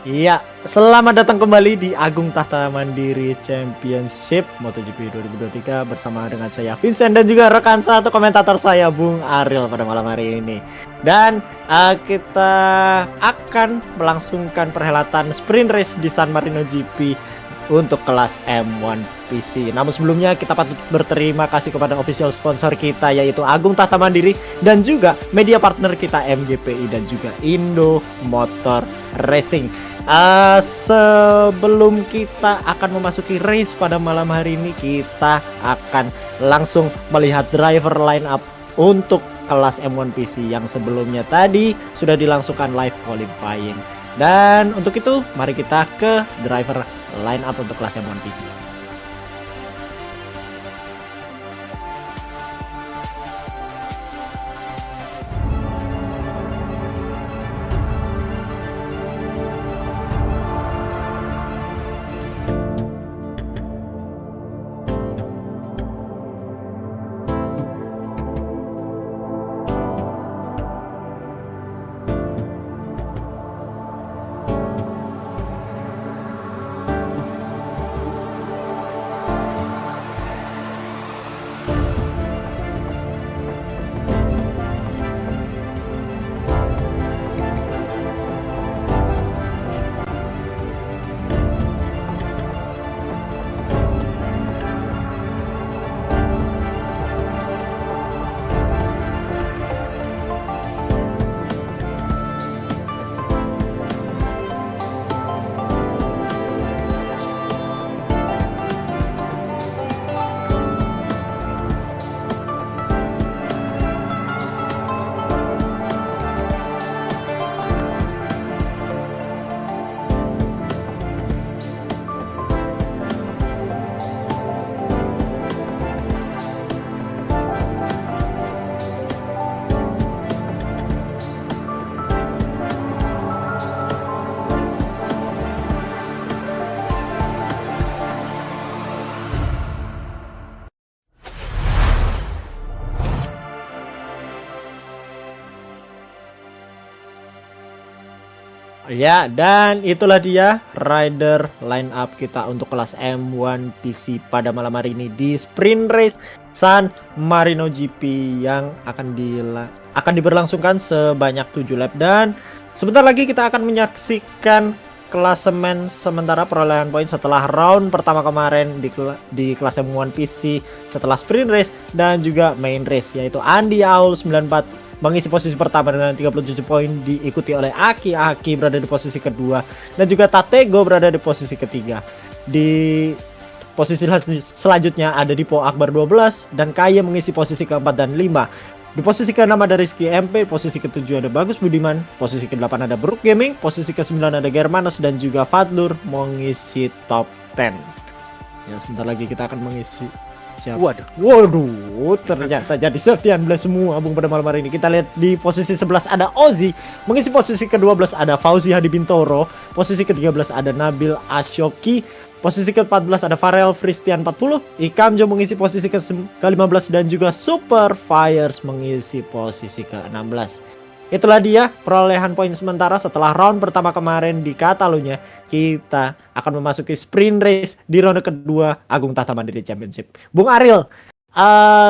Iya, selamat datang kembali di Agung Tahta Mandiri Championship MotoGP 2023 bersama dengan saya Vincent dan juga rekan satu komentator saya Bung Ariel pada malam hari ini. Dan kita akan melangsungkan perhelatan sprint race di San Marino GP untuk kelas M1 PC. Namun sebelumnya kita patut berterima kasih kepada official sponsor kita yaitu Agung Tahta Mandiri dan juga media partner kita MGPI dan juga Indo Motor Racing. Sebelum kita akan memasuki race pada malam hari ini, kita akan langsung melihat driver line up untuk kelas M1 PC yang sebelumnya tadi sudah dilangsungkan live qualifying. Dan untuk itu mari kita ke driver line up untuk kelas M1 PC. Ya, dan itulah dia rider line up kita untuk kelas M1 PC pada malam hari ini di sprint race San Marino GP yang akan diberlangsungkan sebanyak 7 lap. Dan sebentar lagi kita akan menyaksikan klasemen sementara perolehan poin setelah round pertama kemarin di kelas M1 PC setelah sprint race dan juga main race, yaitu Andy Aul 94 mengisi posisi pertama dengan 37 poin, diikuti oleh Aki berada di posisi kedua dan juga Tatego berada di posisi ketiga. Di posisi selanjutnya ada Dipo Akbar 12 dan Kaye mengisi posisi keempat dan 5. Di posisi ke-6 ada Rizky MP, posisi ke-7 ada Bagus Budiman, posisi ke-8 ada Brook Gaming, posisi ke-9 ada Germanos dan juga Fadlur mengisi top 10. Ya, sebentar lagi kita akan mengisi siapa? Waduh, ternyata jadi Septian Blast semua Bung pada malam hari ini. Kita lihat di posisi 11 ada Ozzy, mengisi posisi ke-12 ada Fauzi Hadi Bintoro, posisi ke-13 ada Nabil Ashoki, posisi ke-14 ada Farel Fristian 40, Ikamjo mengisi posisi ke-15 dan juga Super Fires mengisi posisi ke-16. Itulah dia perolehan poin sementara setelah round pertama kemarin di Catalunya. Kita akan memasuki sprint race di ronde kedua Agung Tahta Mandiri Championship. Bung Ariel,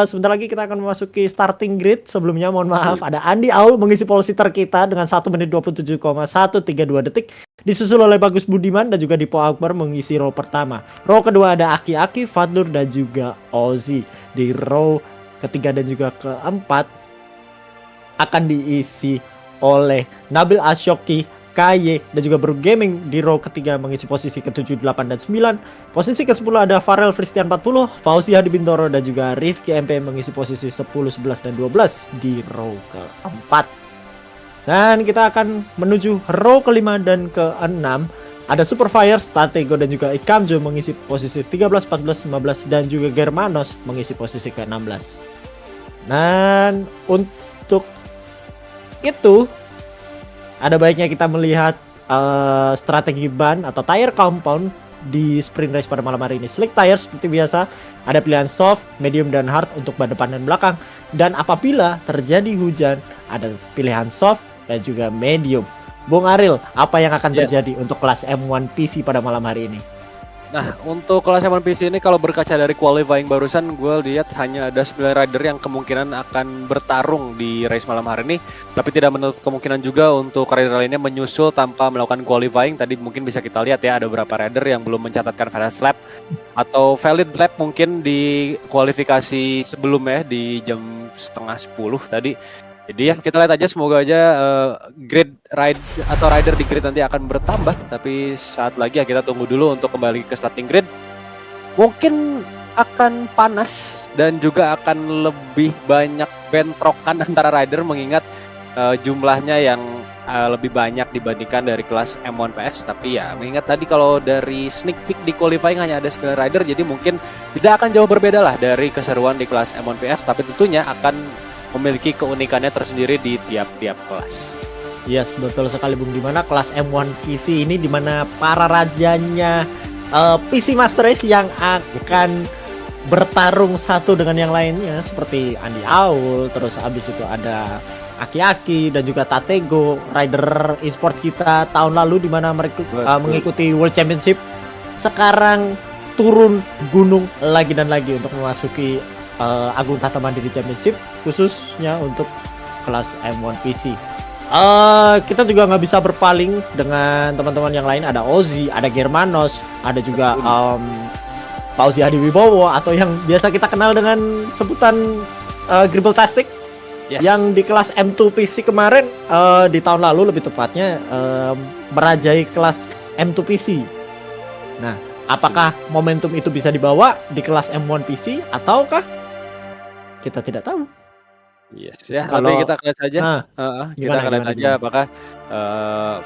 sebentar lagi kita akan memasuki starting grid. Sebelumnya mohon maaf, ada Andy Aul mengisi pole sitter kita dengan 1 menit 27,132 detik. Disusul oleh Bagus Budiman dan juga Dipo Akbar mengisi row pertama. Row kedua ada Aki, Fadlur dan juga Ozzy. Di row ketiga dan juga keempat akan diisi oleh Nabil Ashoki, KY dan juga Brook Gaming. Di row ketiga mengisi posisi ke-7, 8 dan 9. Posisi ke-10 ada Farel Fristian 40, Fauzi Hadi Bintoro dan juga Rizky MP mengisi posisi 10, 11 dan 12 di row keempat. Dan kita akan menuju row kelima dan ke-6. Ada Super Fire, Tatego dan juga Ikamjo mengisi posisi 13, 14, 15 dan juga Germanos mengisi posisi ke-16. Dan untuk itu ada baiknya kita melihat strategi ban atau tire compound di sprint race pada malam hari ini. Slick tire seperti biasa, ada pilihan soft, medium dan hard untuk ban depan dan belakang. Dan apabila terjadi hujan, ada pilihan soft dan juga medium. Bung Aril, apa yang akan Yes. terjadi untuk kelas M1 PC pada malam hari ini? Nah, untuk kelas M1 PC ini kalau berkaca dari qualifying barusan, gue lihat hanya ada 9 rider yang kemungkinan akan bertarung di race malam hari ini. Tapi tidak menutup kemungkinan juga untuk rider lainnya menyusul tanpa melakukan qualifying. Tadi mungkin bisa kita lihat ya, ada beberapa rider yang belum mencatatkan fast lap atau valid lap mungkin di kualifikasi sebelumnya di jam setengah 10 tadi. Jadi ya kita lihat aja, semoga aja grid ride atau rider di grid nanti akan bertambah. Tapi saat lagi ya kita tunggu dulu untuk kembali ke starting grid. Mungkin akan panas dan juga akan lebih banyak bentrokan antara rider mengingat jumlahnya yang lebih banyak dibandingkan dari kelas M1 PS. Tapi ya mengingat tadi kalau dari sneak peek di qualifying hanya ada 9 rider, jadi mungkin tidak akan jauh berbeda lah dari keseruan di kelas M1 PS. Tapi tentunya akan memiliki keunikannya tersendiri di tiap-tiap kelas. Yes, betul sekali Bung. Dimana kelas M1 PC ini dimana para rajanya PC Master Race yang akan bertarung satu dengan yang lainnya, seperti Andi Aul, terus abis itu ada Aki-Aki dan juga Tatego, rider e-sport kita tahun lalu dimana mereka mengikuti World Championship. Sekarang turun gunung lagi dan lagi untuk memasuki Agung Tata Mandiri Championship, khususnya untuk kelas M1 PC. Kita juga nggak bisa berpaling dengan teman-teman yang lain. Ada Ozzy, ada Germanos, ada juga Fauzi Hadiwibowo atau yang biasa kita kenal dengan sebutan Gribble Tastic. Yes. Yang di kelas M2 PC kemarin, di tahun lalu lebih tepatnya, merajai kelas M2 PC. Nah, apakah momentum itu bisa dibawa di kelas M1 PC ataukah kita tidak tahu? Yes, ya. Kalau- Tapi kita lihat saja. Kita akan lihat aja gimana? apakah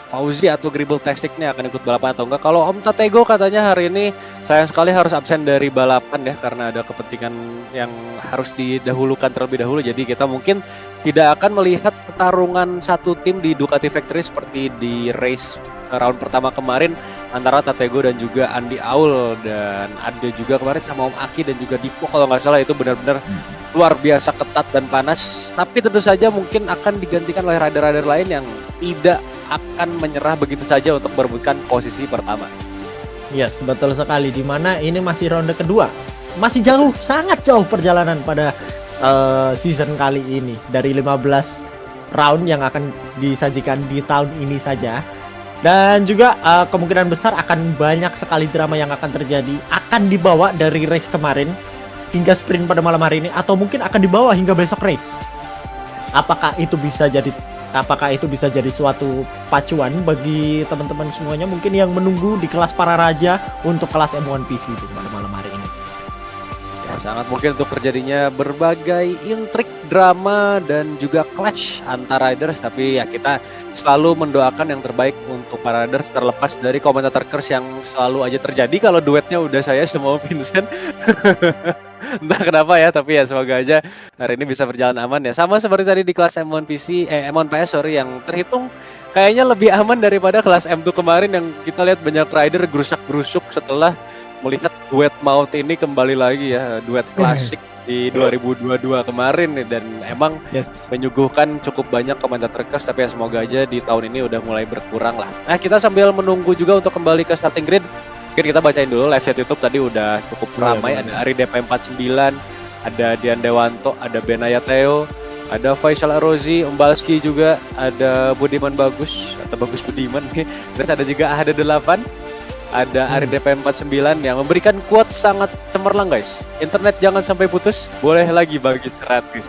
Fauzi atau Gribble Tactic ini akan ikut balapan atau enggak. Kalau Om Tatego katanya hari ini sayang sekali harus absen dari balapan ya, karena ada kepentingan yang harus didahulukan terlebih dahulu. Jadi kita mungkin tidak akan melihat pertarungan satu tim di Ducati Factory seperti di race round pertama kemarin antara Tatego dan juga Andi Aul, dan ada juga kemarin sama Om Aki dan juga Dipo kalau nggak salah. Itu benar-benar luar biasa ketat dan panas. Tapi tentu saja mungkin akan digantikan oleh rider-rider lain yang tidak akan menyerah begitu saja untuk merebutkan posisi pertama. Yes, betul sekali. Dimana ini masih ronde kedua, masih jauh, sangat jauh perjalanan pada season kali ini. Dari 15 round yang akan disajikan di tahun ini saja. Dan juga kemungkinan besar akan banyak sekali drama yang akan terjadi, akan dibawa dari race kemarin hingga sprint pada malam hari ini, atau mungkin akan dibawa hingga besok race. Apakah itu bisa jadi suatu pacuan bagi teman-teman semuanya mungkin yang menunggu di kelas para raja untuk kelas M1 PC itu pada malam hari ini? Ya, sangat mungkin untuk terjadinya berbagai intrik, drama, dan juga clash antar riders. Tapi ya kita selalu mendoakan yang terbaik untuk para riders, terlepas dari komentator curse yang selalu aja terjadi kalau duetnya udah saya sama Vincent. Entah kenapa ya, tapi ya semoga aja hari ini bisa berjalan aman ya. Sama seperti tadi di kelas M1 PC, M1 PS yang terhitung kayaknya lebih aman daripada kelas M2 kemarin yang kita lihat banyak rider gerusak-gerusuk setelah melihat duet maut ini kembali lagi ya, duet klasik di 2022 kemarin nih, dan emang Yes. menyuguhkan cukup banyak komentator curse. Tapi ya semoga aja di tahun ini udah mulai berkurang lah. Nah, kita sambil menunggu juga untuk kembali ke starting grid, mungkin kita bacain dulu live chat YouTube tadi udah cukup ramai. Ada Ari DP49, ada Dian Dewanto, ada Benaya Theo, ada Faisal Arozi, Umbalski juga, ada Budiman Bagus atau Bagus Budiman nih. Terus ada juga ada 8, ada Ari DP49 yang memberikan quote sangat cemerlang guys. Internet jangan sampai putus, boleh lagi bagi 100.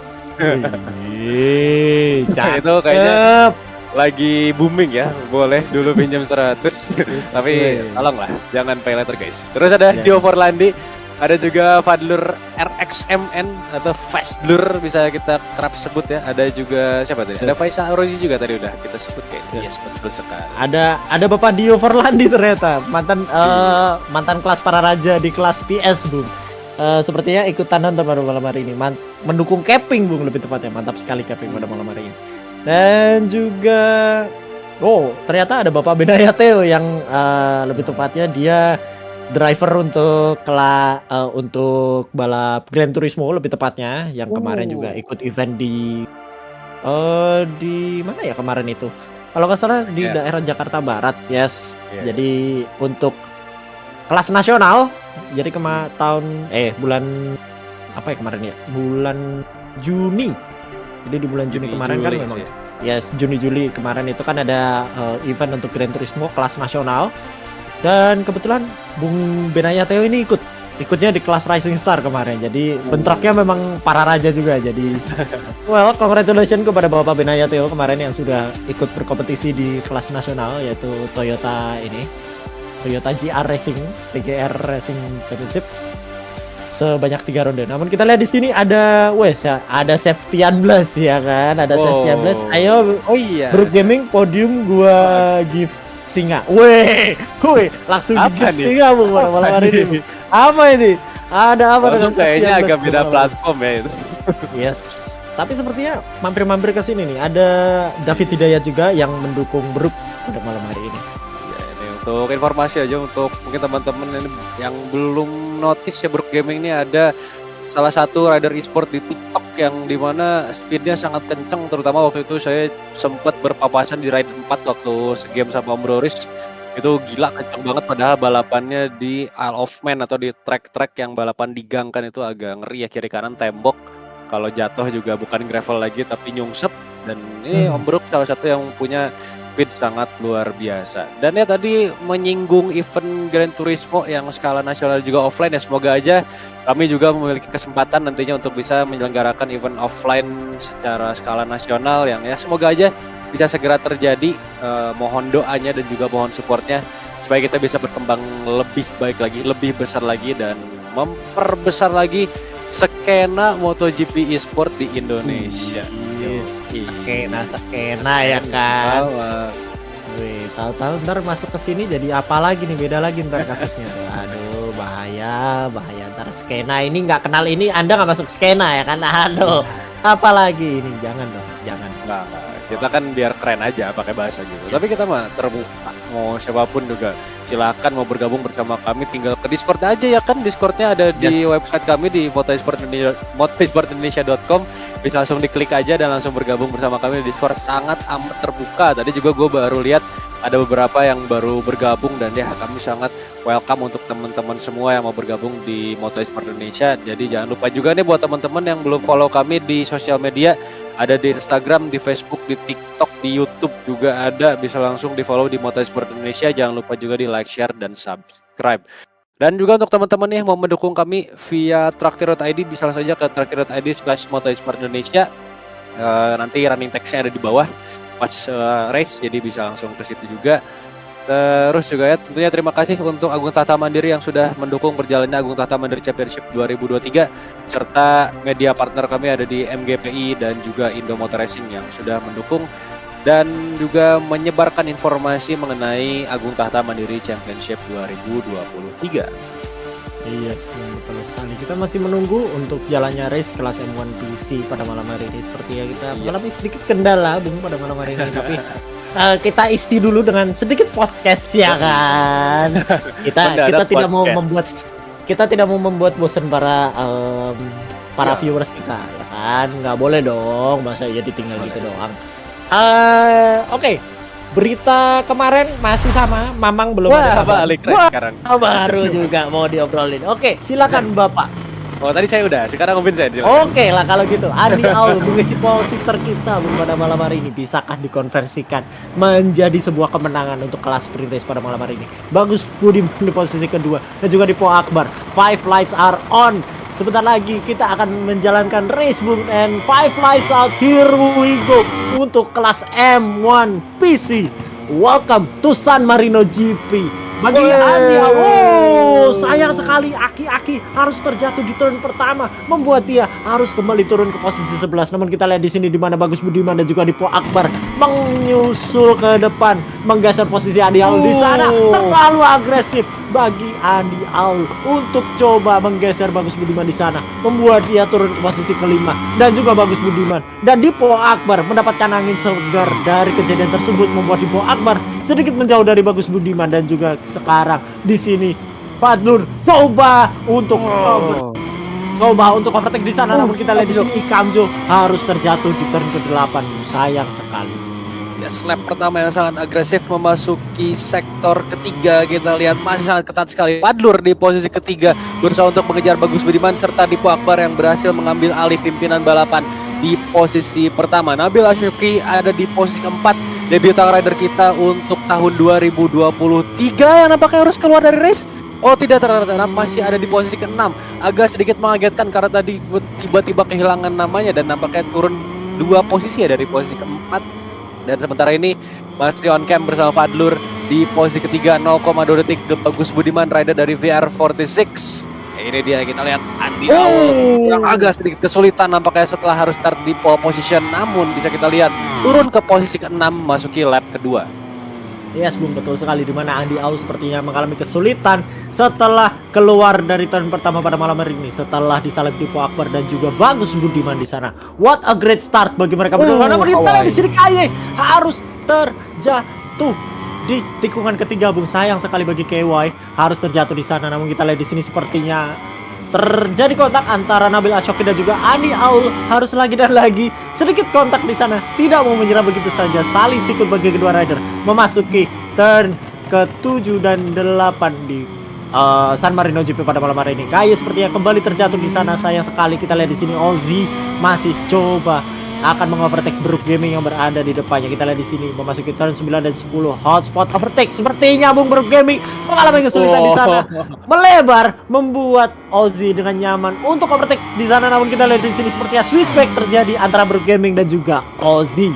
Itu kayaknya lagi booming ya, boleh dulu pinjam 100. Tapi tolonglah jangan pay later guys. Terus ada Dio Forlandi, ada juga Fadlur RXMN atau Fastlur bisa kita kerap sebut ya. Ada juga siapa tadi? Ada Faisal Arozi juga tadi udah kita sebut kayaknya. Yes, betul sekali. Ada Bapak Dio Forlandi ternyata, mantan kelas para raja di kelas PS, Bung. Sepertinya ikutan nonton pada malam hari ini, mendukung Keping, Bung, lebih tepatnya. Mantap sekali Keping pada malam hari ini. Dan juga ternyata ada Bapak Benaya Theo yang lebih tepatnya dia driver untuk balap Gran Turismo lebih tepatnya, yang kemarin juga ikut event di mana ya kemarin itu, kalau nggak salah di Iya. daerah Jakarta Barat. Yes. Iya. Jadi untuk kelas nasional, jadi bulan apa ya kemarin ya? Bulan Juni. Jadi di bulan Juni kemarin kan Juli memang sih. yes, Juni Juli kemarin itu kan ada event untuk Gran Turismo kelas nasional. Dan kebetulan Bung Benaya Theo ini ikutnya di kelas Rising Star kemarin. Jadi bentroknya memang para raja juga. Jadi well, congratulations kepada Bapak Benaya Theo kemarin yang sudah ikut berkompetisi di kelas nasional, yaitu Toyota GR Racing, TGR Racing Championship sebanyak 3 ronde. Namun kita lihat di sini ada ada Septian Blast ya kan, ada Septian Blast. Ayo Oh iya. Brook Gaming podium gua give singa. Weh, langsung di Apa give nih? singa Bung malam hari ini. Apa ini? Ada apa dengan Kayaknya Septian agak Blast beda malam? platform ya itu. Yes. Tapi sepertinya mampir-mampir ke sini nih. Ada David Hidayat juga yang mendukung Brook pada malam hari ini. Ya, ini untuk informasi aja untuk mungkin teman-teman ini yang belum notice ya, Brook Gaming ini ada salah satu rider e-sport di TikTok yang dimana speednya sangat kenceng, terutama waktu itu saya sempat berpapasan di ride 4 waktu segame sama Om Roris. Itu gila kenceng banget, padahal balapannya di Isle of Man atau di track-track yang balapan di gang kan, itu agak ngeri ya, kiri kanan tembok. Kalau jatuh juga bukan gravel lagi tapi nyungsep. Dan ini Om Brook salah satu yang punya speed sangat luar biasa. Dan ya tadi menyinggung event Gran Turismo yang skala nasional juga offline ya, semoga aja kami juga memiliki kesempatan nantinya untuk bisa menyelenggarakan event offline secara skala nasional yang ya semoga aja bisa segera terjadi. Mohon doanya dan juga mohon supportnya supaya kita bisa berkembang lebih baik lagi, lebih besar lagi, dan memperbesar lagi skena MotoGP e-sport di Indonesia. Yes. Yoi. Skena ya kan. Bawa. Wih, tahu-tahu ntar masuk ke sini jadi apa lagi nih, beda lagi ntar kasusnya. Aduh, bahaya ntar skena ini nggak kenal ini, Anda nggak masuk skena ya kan? Aduh, apa lagi ini? Jangan dong, jangan. Enggak. Kita kan biar keren aja pakai bahasa gitu. Tapi kita mah terbuka, mau siapapun juga silakan mau bergabung bersama kami, tinggal ke Discord aja ya kan. Discordnya ada di website kami di motorsportindonesia.com. Bisa langsung diklik aja dan langsung bergabung bersama kami di Discord, sangat amat terbuka. Tadi juga gue baru lihat ada beberapa yang baru bergabung, dan ya kami sangat welcome untuk teman-teman semua yang mau bergabung di Motorsport Indonesia. Jadi jangan lupa juga nih buat teman-teman yang belum follow kami di sosial media, ada di Instagram, di Facebook, di TikTok, di YouTube juga ada, bisa langsung di follow di Motorsport Indonesia. Jangan lupa juga di like, share, dan subscribe. Dan juga untuk teman-teman yang mau mendukung kami via Traktir.id, bisa langsung saja ke Traktir.id/Motorsport Indonesia. Nanti running text-nya ada di bawah pas race, jadi bisa langsung ke situ juga. Terus juga ya tentunya terima kasih untuk Agung Tata Mandiri yang sudah mendukung berjalannya Agung Tata Mandiri Championship 2023, serta media partner kami ada di MGPI dan juga Indo Motor Racing yang sudah mendukung dan juga menyebarkan informasi mengenai Agung Tahta Mandiri Championship 2023. Iya, betul sekali. Kita masih menunggu untuk jalannya race kelas M1 PC pada malam hari ini. Seperti ya kita mengalami sedikit kendala Bung pada malam hari ini, tapi kita isti dulu dengan sedikit podcast ya kan. Kita tidak mau membuat bosan para viewers kita ya kan. Nggak boleh dong, masa jadi tinggal gitu doang. Oke. Berita kemarin masih sama, Mamang belum ada kabar. Balik sekarang. Baru juga mau diobrolin. Oke, silakan Bapak. Oh tadi saya udah, sekarang Om Vincent silakan. Oke lah kalau gitu. Andi Aul mengisi positor kita pada malam hari ini, bisakah dikonversikan menjadi sebuah kemenangan untuk kelas sprint race pada malam hari ini? Bagus Budiman di posisi kedua dan juga di Po Akbar. 5 lights are on. Sebentar lagi kita akan menjalankan race boom and 5 lights out. Here we go untuk kelas M1 PC. Welcome to San Marino GP. Bagi Andi, sayang sekali Aki harus terjatuh di turn pertama, membuat dia harus kembali turun ke posisi 11. Namun kita lihat di sini di mana Bagus Budiman dan juga di Po Akbar menyusul ke depan, menggeser posisi Andi Aul di sana. Terlalu agresif bagi Andi Aul untuk coba menggeser Bagus Budiman di sana, membuat dia turun ke posisi kelima. Dan juga Bagus Budiman dan di Po Akbar mendapatkan angin segar dari kejadian tersebut, membuat di Po Akbar sedikit menjauh dari Bagus Budiman. Dan juga sekarang di sini Fadlur coba untuk overtake di sana, namun kita lihat di sini Ikamjo harus terjatuh di turn ke-8. Sayang sekali. Ya, slap pertama yang sangat agresif memasuki sektor ketiga. Kita lihat masih sangat ketat sekali. Fadlur di posisi ketiga berusaha untuk mengejar Bagus Budiman serta Dipo Akbar yang berhasil mengambil alih pimpinan balapan di posisi pertama. Nabil Ashoki ada di posisi keempat. Debutan rider kita untuk tahun 2023 yang nampaknya harus keluar dari race. Oh tidak, ternyata masih ada di posisi ke-6. Agak sedikit mengagetkan karena tadi tiba-tiba kehilangan namanya dan nampaknya turun 2 posisi ya dari posisi keempat. Dan sementara ini masih on cam bersama Fadlur di posisi ketiga 0,2 detik ke Bagus Budiman rider dari VR46. Ini dia, kita lihat Andi Aul yang agak sedikit kesulitan nampaknya setelah harus start di pole position, namun bisa kita lihat turun ke posisi ke-6 masuki lap kedua. Yes, Bung, betul sekali, di mana Andi Aul sepertinya mengalami kesulitan setelah keluar dari turn pertama pada malam hari ini setelah disalip Dipo Akbar dan juga Bagus Budiman di sana. What a great start bagi mereka berdua. Namun di sini KY harus terjatuh di tikungan ketiga, Bung. Sayang sekali bagi KY harus terjatuh di sana. Namun kita lihat di sini sepertinya terjadi kontak antara Nabil Ashoki dan juga Andi Aul. Harus lagi dan lagi sedikit kontak di sana. Tidak mau menyerah begitu saja. Saling sikut bagi kedua rider memasuki turn ke-7 dan 8 di San Marino GP pada malam hari ini. Kayak sepertinya kembali terjatuh di sana. Sayang sekali. Kita lihat di sini Ozzy masih coba akan mengovertake Brook Gaming yang berada di depannya. Kita lihat di sini memasuki turn 9 dan 10. Hotspot overtake. Sepertinya Bung Brook Gaming mengalami kesulitan di sana. Melebar membuat Ozzy dengan nyaman untuk overtake di sana. Namun kita lihat di sini sepertinya switchback terjadi antara Brook Gaming dan juga Ozzy.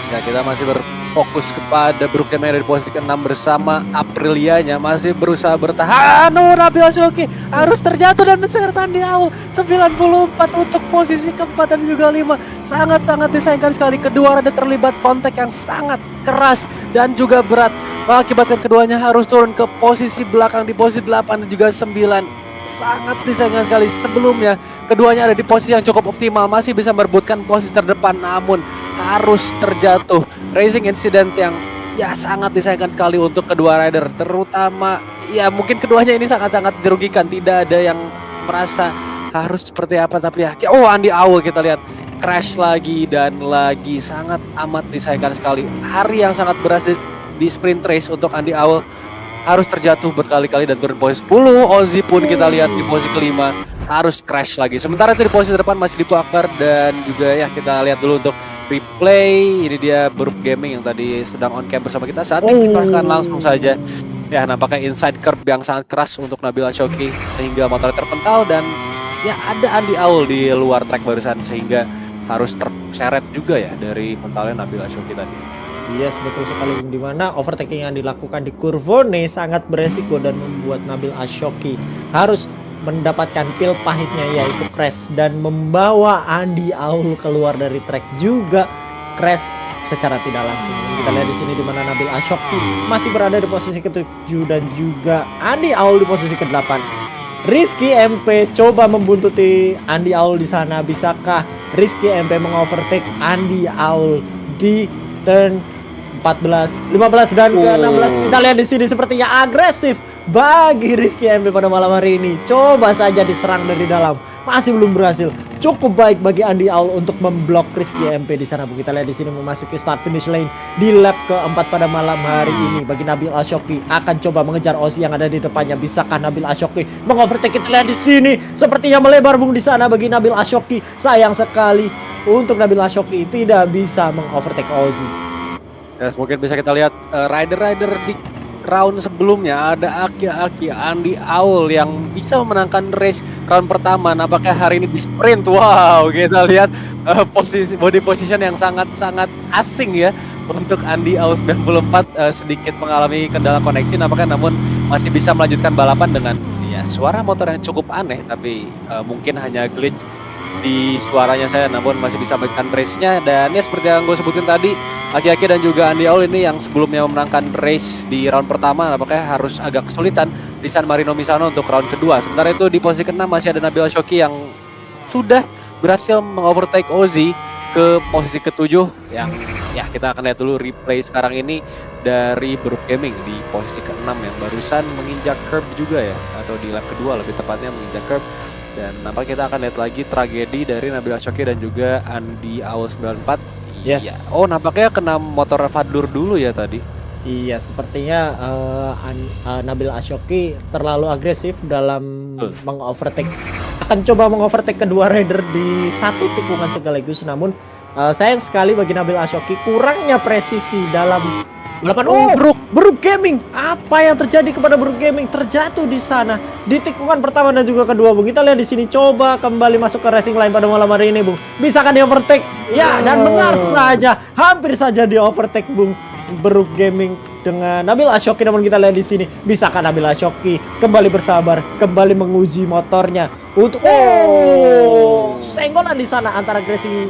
Ya, kita masih berfokus kepada Brook Gaming dari posisi ke-6 bersama Aprilianya masih berusaha bertahan. Nabil Ashoki harus terjatuh dan serta Andi Aul 94 untuk posisi keempat dan juga 5. Sangat-sangat disayangkan sekali, kedua rider terlibat kontak yang sangat keras dan juga berat, mengakibatkan keduanya harus turun ke posisi belakang di posisi 8 dan juga 9. Sangat disayangkan sekali. Sebelumnya keduanya ada di posisi yang cukup optimal, masih bisa merebutkan posisi terdepan, namun harus terjatuh. Racing incident yang ya sangat disayangkan sekali untuk kedua rider, terutama ya mungkin keduanya ini sangat-sangat dirugikan. Tidak ada yang merasa harus seperti apa, tapi ya Andi Aul kita lihat crash lagi dan lagi, sangat amat disayangkan sekali. Hari yang sangat beras di sprint race untuk Andi Aul, harus terjatuh berkali-kali dan turun posisi 10. Ozzy pun kita lihat di posisi kelima harus crash lagi. Sementara itu di posisi depan masih Dipo Akbar dan juga ya kita lihat dulu untuk replay. Ini dia Brook Gaming yang tadi sedang on cam bersama kita. Saat ini kita akan langsung saja ya nampaknya inside curb yang sangat keras untuk Nabil Ashoki sehingga motornya terpental dan ya ada Andi Aul di luar track barusan sehingga harus terseret juga ya dari mentalnya Nabil Ashoki tadi. Yes, betul sekali, di mana overtaking yang dilakukan di Curvone sangat beresiko dan membuat Nabil Ashoki harus mendapatkan pil pahitnya yaitu crash dan membawa Andi Aul keluar dari track juga crash secara tidak langsung. Kita lihat di sini di mana Nabil Ashoki masih berada di posisi ke-7 dan juga Andi Aul di posisi ke-8. Rizky MP coba membuntuti Andi Aul di sana. Bisakah Rizky MP mengovertake Andi Aul di turn 14, 15 dan ke-16? Kita lihat di sini sepertinya agresif bagi Rizky MP pada malam hari ini. Coba saja diserang dari dalam, masih belum berhasil. Cukup baik bagi Andi Aul untuk memblok Rizky MP di sana. Kita lihat di sini memasuki start finish lane di lap keempat pada malam hari ini. Bagi Nabil Ashoki akan coba mengejar Ozzy yang ada di depannya. Bisakah Nabil Ashoki mengovertake? Kita lihat di sini sepertinya melebar Bung di sana bagi Nabil Ashoki. Sayang sekali untuk Nabil Ashoki tidak bisa mengovertake Ozzy. Ya, mungkin bisa kita lihat rider-rider di round sebelumnya ada Aki Andi Aul yang bisa memenangkan race round pertama. Nampaknya hari ini di sprint. Wow, kita lihat posisi body position yang sangat-sangat asing ya untuk Andi Aul 94, sedikit mengalami kendala koneksi nampaknya, namun masih bisa melanjutkan balapan dengan ya suara motor yang cukup aneh, tapi mungkin hanya glitch di suaranya saya, namun masih bisa melanjutkan race-nya. Dan ya seperti yang gue sebutin tadi, Aki dan juga Andi Aul ini yang sebelumnya memenangkan race di round pertama nampaknya harus agak kesulitan di San Marino Misano untuk round kedua. Sementara itu di posisi ke-6 masih ada Nabil Ashoki yang sudah berhasil mengovertake Ozzy ke posisi ke-7 yang ya kita akan lihat dulu replay sekarang ini dari Brook Gaming di posisi ke-6 yang barusan menginjak curb juga ya, atau di lap kedua lebih tepatnya menginjak curb. Dan nampaknya kita akan lihat lagi tragedi dari Nabil Ashoki dan juga Andi Aul 94 Yes. Iya. Oh, nampaknya kena motor Fadlur dulu ya tadi. Iya, sepertinya Nabil Ashoki terlalu agresif dalam Betul. mengovertake. Akan coba mengovertake kedua rider di satu tikungan sekaligus, namun sayang sekali bagi Nabil Ashoki kurangnya presisi dalam balapan. Oh, Brook Gaming. Apa yang terjadi kepada Brook Gaming? Terjatuh di sana di tikungan pertama dan juga kedua, Bung. Kita lihat di sini, coba kembali masuk ke racing line pada malam hari ini, Bung. Bisakah dia overtake? Ya, dan benar saja, hampir saja dia overtake, Bung. Brook Gaming dengan Nabil Ashoki, namun kita lihat di sini, bisakah Nabil Ashoki kembali bersabar, kembali menguji motornya untuk senggolan di sana antara racing.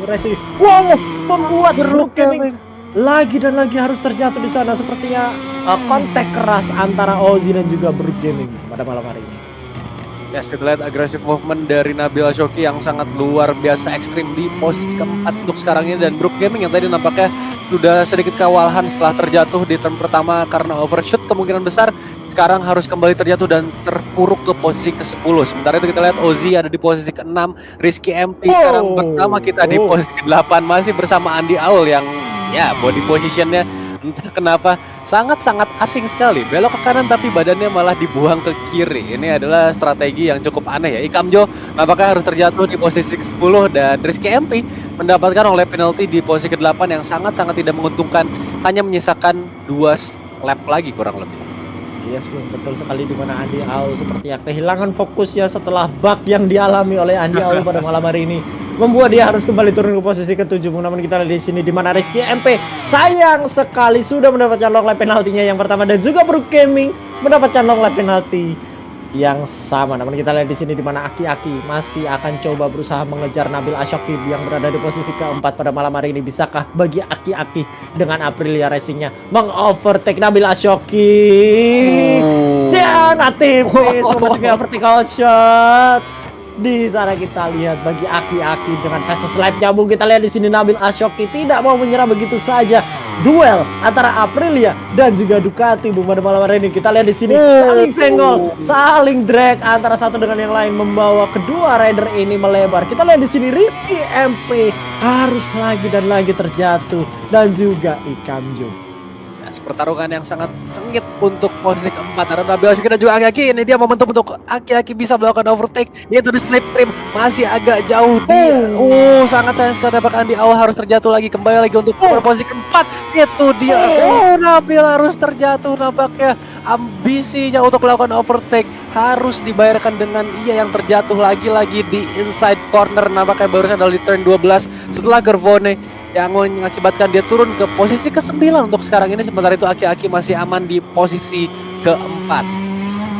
Wow, membuat Brook Gaming lagi dan lagi harus terjatuh di sana. Sepertinya kontak keras antara Ozzy dan juga Brook Gaming pada malam hari ini. Yes, kita lihat agresif movement dari Nabil Ashoki yang sangat luar biasa ekstrim di posisi keempat untuk sekarang ini, dan Brook Gaming yang tadi nampaknya sudah sedikit kewalahan setelah terjatuh di turn pertama karena overshoot, kemungkinan besar sekarang harus kembali terjatuh dan terpuruk ke posisi ke-10. Sementara itu kita lihat Ozzy ada di posisi ke-6, Rizky MP sekarang pertama kita di posisi ke-8 masih bersama Andy Aul yang ya body positionnya entah kenapa sangat-sangat asing sekali, belok ke kanan tapi badannya malah dibuang ke kiri. Ini adalah strategi yang cukup aneh ya. Ikamjo nampaknya harus terjatuh di posisi ke-10 dan Rizky MP mendapatkan oleh penalti di posisi ke-8 yang sangat-sangat tidak menguntungkan, hanya menyisakan 2 lap lagi kurang lebih. Yes, Bung, betul sekali, di mana Andy Aul sepertinya kehilangan fokusnya setelah bug yang dialami oleh Andy Aul pada malam hari ini, membuat dia harus kembali turun ke posisi ke-7. Namun kita lihat di sini di mana Rizky MP sayang sekali sudah mendapatkan long lap penaltinya yang pertama, dan juga Brook Gaming mendapatkan long lap penalti yang sama. Namun kita lihat di sini di mana Aki-Aki masih akan coba berusaha mengejar Nabil Ashoki yang berada di posisi ke-4 pada malam hari ini. Bisakah bagi Aki-Aki dengan Aprilia Racingnya mengovertake Nabil Ashoki? Dia tipis memasuki vertical shot. Di sana kita lihat bagi Aki-Aki dengan fastest lap nyambung. Kita lihat di sini Nabil Ashoki tidak mau menyerah begitu saja. Duel antara Aprilia dan juga Ducati, Bung, pada malam hari ini. Kita lihat di sini saling senggol, saling drag antara satu dengan yang lain, membawa kedua rider ini melebar. Kita lihat di sini Rizky MP harus lagi dan lagi terjatuh, dan juga Ikamjo. Pertarungan yang sangat sengit untuk posisi keempat antara Nabil Ashoki dan juga Aki-Aki. Ini dia momentum untuk Aki-Aki bisa melakukan overtake, yaitu di slipstream masih agak jauh dia. Sangat sayang sekali apakah Andy Aul harus terjatuh lagi, kembali lagi untuk posisi keempat. Itu dia. Nabil harus terjatuh, nampaknya ambisinya untuk melakukan overtake harus dibayarkan dengan ia yang terjatuh lagi-lagi di inside corner. Nampaknya barusan adalah di turn 12 setelah Gervone yang mengakibatkan dia turun ke posisi ke-9 untuk sekarang ini. Sementara itu Aki-Aki masih aman di posisi ke-4.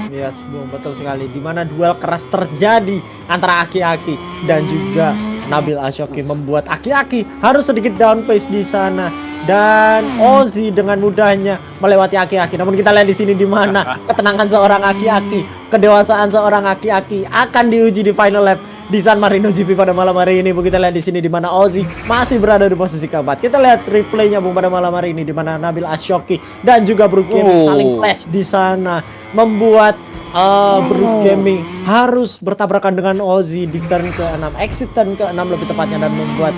Yes, Bung, betul sekali. Di mana duel keras terjadi antara Aki-Aki dan juga Nabil Ashoki, membuat Aki-Aki harus sedikit down pace di sana, dan Ozzy dengan mudahnya melewati Aki-Aki. Namun kita lihat di sini di mana ketenangan seorang Aki-Aki, kedewasaan seorang Aki-Aki akan diuji di final lap di San Marino GP pada malam hari ini. Kita lihat di sini di mana Ozzy masih berada di posisi keempat. Kita lihat replaynya, Bung, pada malam hari ini di mana Nabil Ashoki dan juga Brook Gaming saling clash di sana, membuat Brook Gaming harus bertabrakan dengan Ozzy di turn ke-6, exit turn ke-6 lebih tepatnya, dan membuat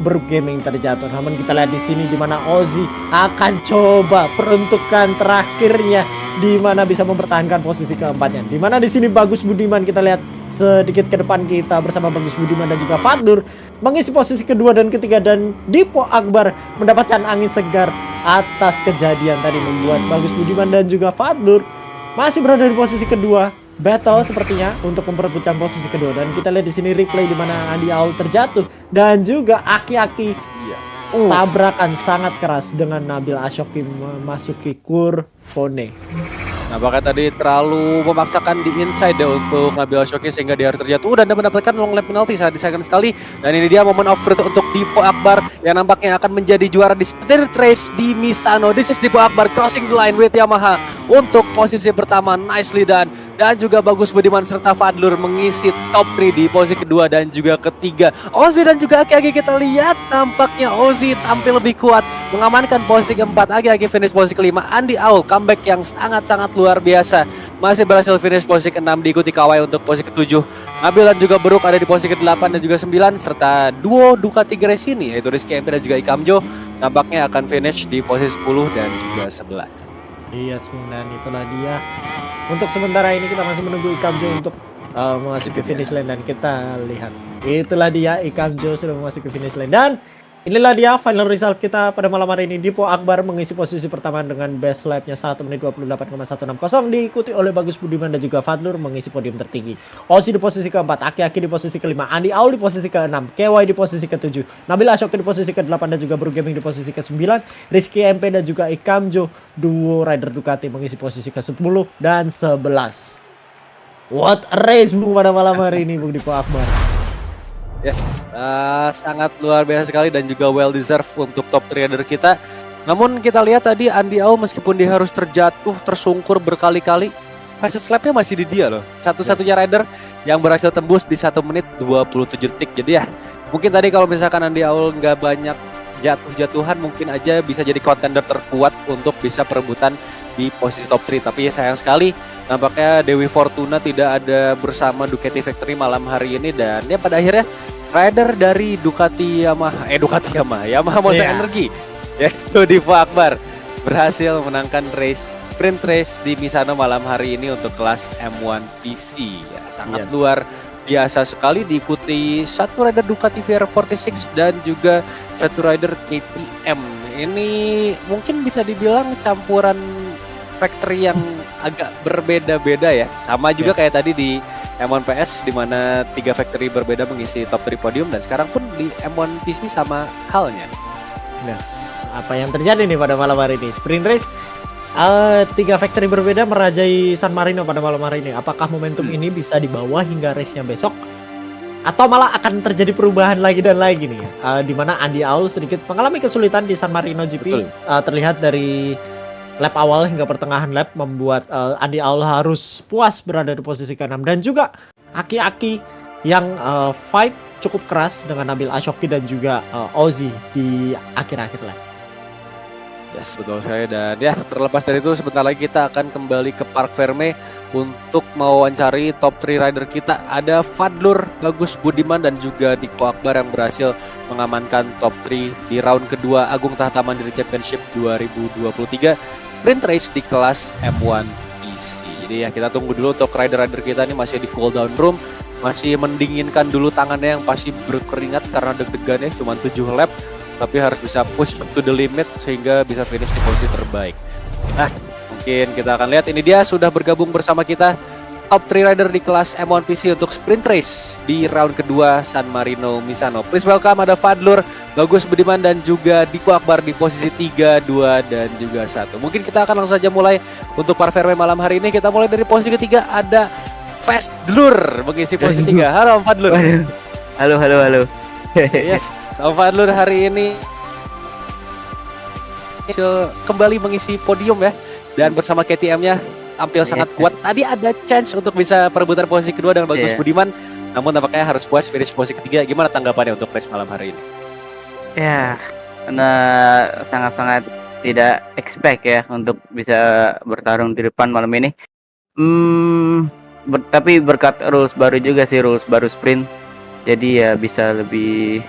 Brook Gaming terjatuh. Namun kita lihat di sini di mana Ozzy akan coba peruntukan terakhirnya di mana bisa mempertahankan posisi keempatnya. Di mana di sini Bagus Budiman, kita lihat sedikit ke depan kita bersama Bagus Budiman dan juga Fadlur mengisi posisi kedua dan ketiga, dan Dipo Akbar mendapatkan angin segar atas kejadian tadi, membuat Bagus Budiman dan juga Fadlur masih berada di posisi kedua. Battle sepertinya untuk memperebutkan posisi kedua, dan kita lihat di sini replay di mana Andy Aul terjatuh dan juga Aki-Aki tabrakan sangat keras dengan Nabil Ashoki memasuki Kurvone. Nampaknya tadi terlalu memaksakan di inside ya untuk Nabil Ashoki sehingga dia harus terjatuh dan mendapatkan long lap penalti. Sangat disayangkan sekali. Dan ini dia momen of truth untuk Dipo Akbar yang nampaknya akan menjadi juara di Spirit Race di Misano. This is Dipo Akbar crossing the line with Yamaha untuk posisi pertama, nicely done. dan juga Bagus Budiman serta Fadlur mengisi top 3 di posisi kedua dan juga ketiga. Ozzy dan juga Aki-Aki kita lihat tampaknya Ozzy tampil lebih kuat mengamankan posisi keempat, Aki-Aki finish posisi kelima. Andi Aul comeback yang sangat-sangat luar biasa, masih berhasil finish posisi ke-6 diikuti Kawai untuk posisi ke-7. Nabil dan juga Beruk ada di posisi ke-8 dan juga 9 serta duo Ducati Gresini yaitu Rizky MP dan juga Ikamjo nampaknya akan finish di posisi 10 dan juga 11. Iya, dan itulah dia. Untuk sementara ini kita masih menunggu Ikamjo untuk memasuki finish line dan kita lihat. Itulah dia, Ikamjo sudah memasuki finish line dan inilah dia final result kita pada malam hari ini. Dipo Akbar mengisi posisi pertama dengan best lap-nya 1 menit 28,160 diikuti oleh Bagus Budiman dan juga Fadlur mengisi podium tertinggi. Ozzy di posisi keempat, Aki-Aki di posisi kelima, Andi Aul di posisi ke-6, KY di posisi ke-7, Nabil Ashoki di posisi ke-8 dan juga Bro Gaming di posisi ke-9, Rizky MP dan juga Ikamjo duo rider Ducati mengisi posisi ke-10 dan 11. What a race Bung pada malam hari ini Bung Dipo Akbar. Yes, sangat luar biasa sekali dan juga well deserved untuk top 3 rider kita. Namun kita lihat tadi Andi Aul meskipun dia harus terjatuh, tersungkur berkali-kali, fastest lap-nya masih di dia loh. Satu-satunya rider yang berhasil tembus di 1 menit 27 detik. Jadi ya, mungkin tadi kalau misalkan Andi Aul nggak banyak jatuh-jatuhan, mungkin aja bisa jadi contender terkuat untuk bisa perebutan di posisi top 3. Tapi ya sayang sekali nampaknya Dewi Fortuna tidak ada bersama Ducati Factory malam hari ini dan ya pada akhirnya rider dari Yamaha Monster Energy yaitu Dipo Akbar berhasil menangkan sprint race di Misano malam hari ini untuk kelas M1 PC. Ya, sangat luar biasa sekali diikuti satu rider Ducati VR46 dan juga satu rider KTM. Ini mungkin bisa dibilang campuran factory yang agak berbeda-beda ya. Sama juga kayak tadi di M1 PS di mana 3 factory berbeda mengisi top 3 podium dan sekarang pun di M1 PC sama halnya. Yes, apa yang terjadi nih pada malam hari ini? Sprint race 3 factory berbeda merajai San Marino pada malam hari ini. Apakah momentum ini bisa dibawa hingga race-nya besok? Atau malah akan terjadi perubahan lagi dan lagi nih? Di mana Andi Aul sedikit mengalami kesulitan di San Marino GP. Terlihat dari lap awal hingga pertengahan lap membuat Andi Aul harus puas berada di posisi ke-6 dan juga Aki-Aki yang fight cukup keras dengan Nabil Ashoki dan juga Ozzy di akhir-akhir lap. Yes, betul sekali. Dan ya terlepas dari itu sebentar lagi kita akan kembali ke Park Ferme untuk mewawancari top 3 rider kita. Ada Fadlur, Bagus Budiman dan juga Dipo Akbar yang berhasil mengamankan top 3 di round kedua Agung Tahta Mandiri Championship 2023 sprint race di kelas M1 PC. Jadi ya kita tunggu dulu untuk rider-rider kita ini masih di cool down room, masih mendinginkan dulu tangannya yang pasti berkeringat karena deg-degannya cuma 7 lap, tapi harus bisa push to the limit sehingga bisa finish di posisi terbaik. Nah, mungkin kita akan lihat ini dia sudah bergabung bersama kita top 3 rider di kelas M1 PC untuk sprint race di round kedua San Marino Misano. Please welcome ada Fadlur, Bagus Budiman dan juga Dipo Akbar di posisi 3, 2 dan juga 1. Mungkin kita akan langsung saja mulai untuk Park Ferme malam hari ini. Kita mulai dari posisi ketiga ada Fadlur mengisi posisi 3. Halo Fadlur. Halo. Yes, Fadlur hari ini kembali mengisi podium ya dan bersama KTM-nya tampil sangat kuat. Tadi ada chance untuk bisa perebutan posisi kedua dengan Bagus Budiman, namun tampaknya harus puas finish posisi ketiga. Gimana tanggapannya untuk race malam hari ini? Ya, karena sangat-sangat tidak expect ya untuk bisa bertarung di depan malam ini. Tapi berkat rules baru juga sih, rules baru sprint. Jadi ya bisa lebih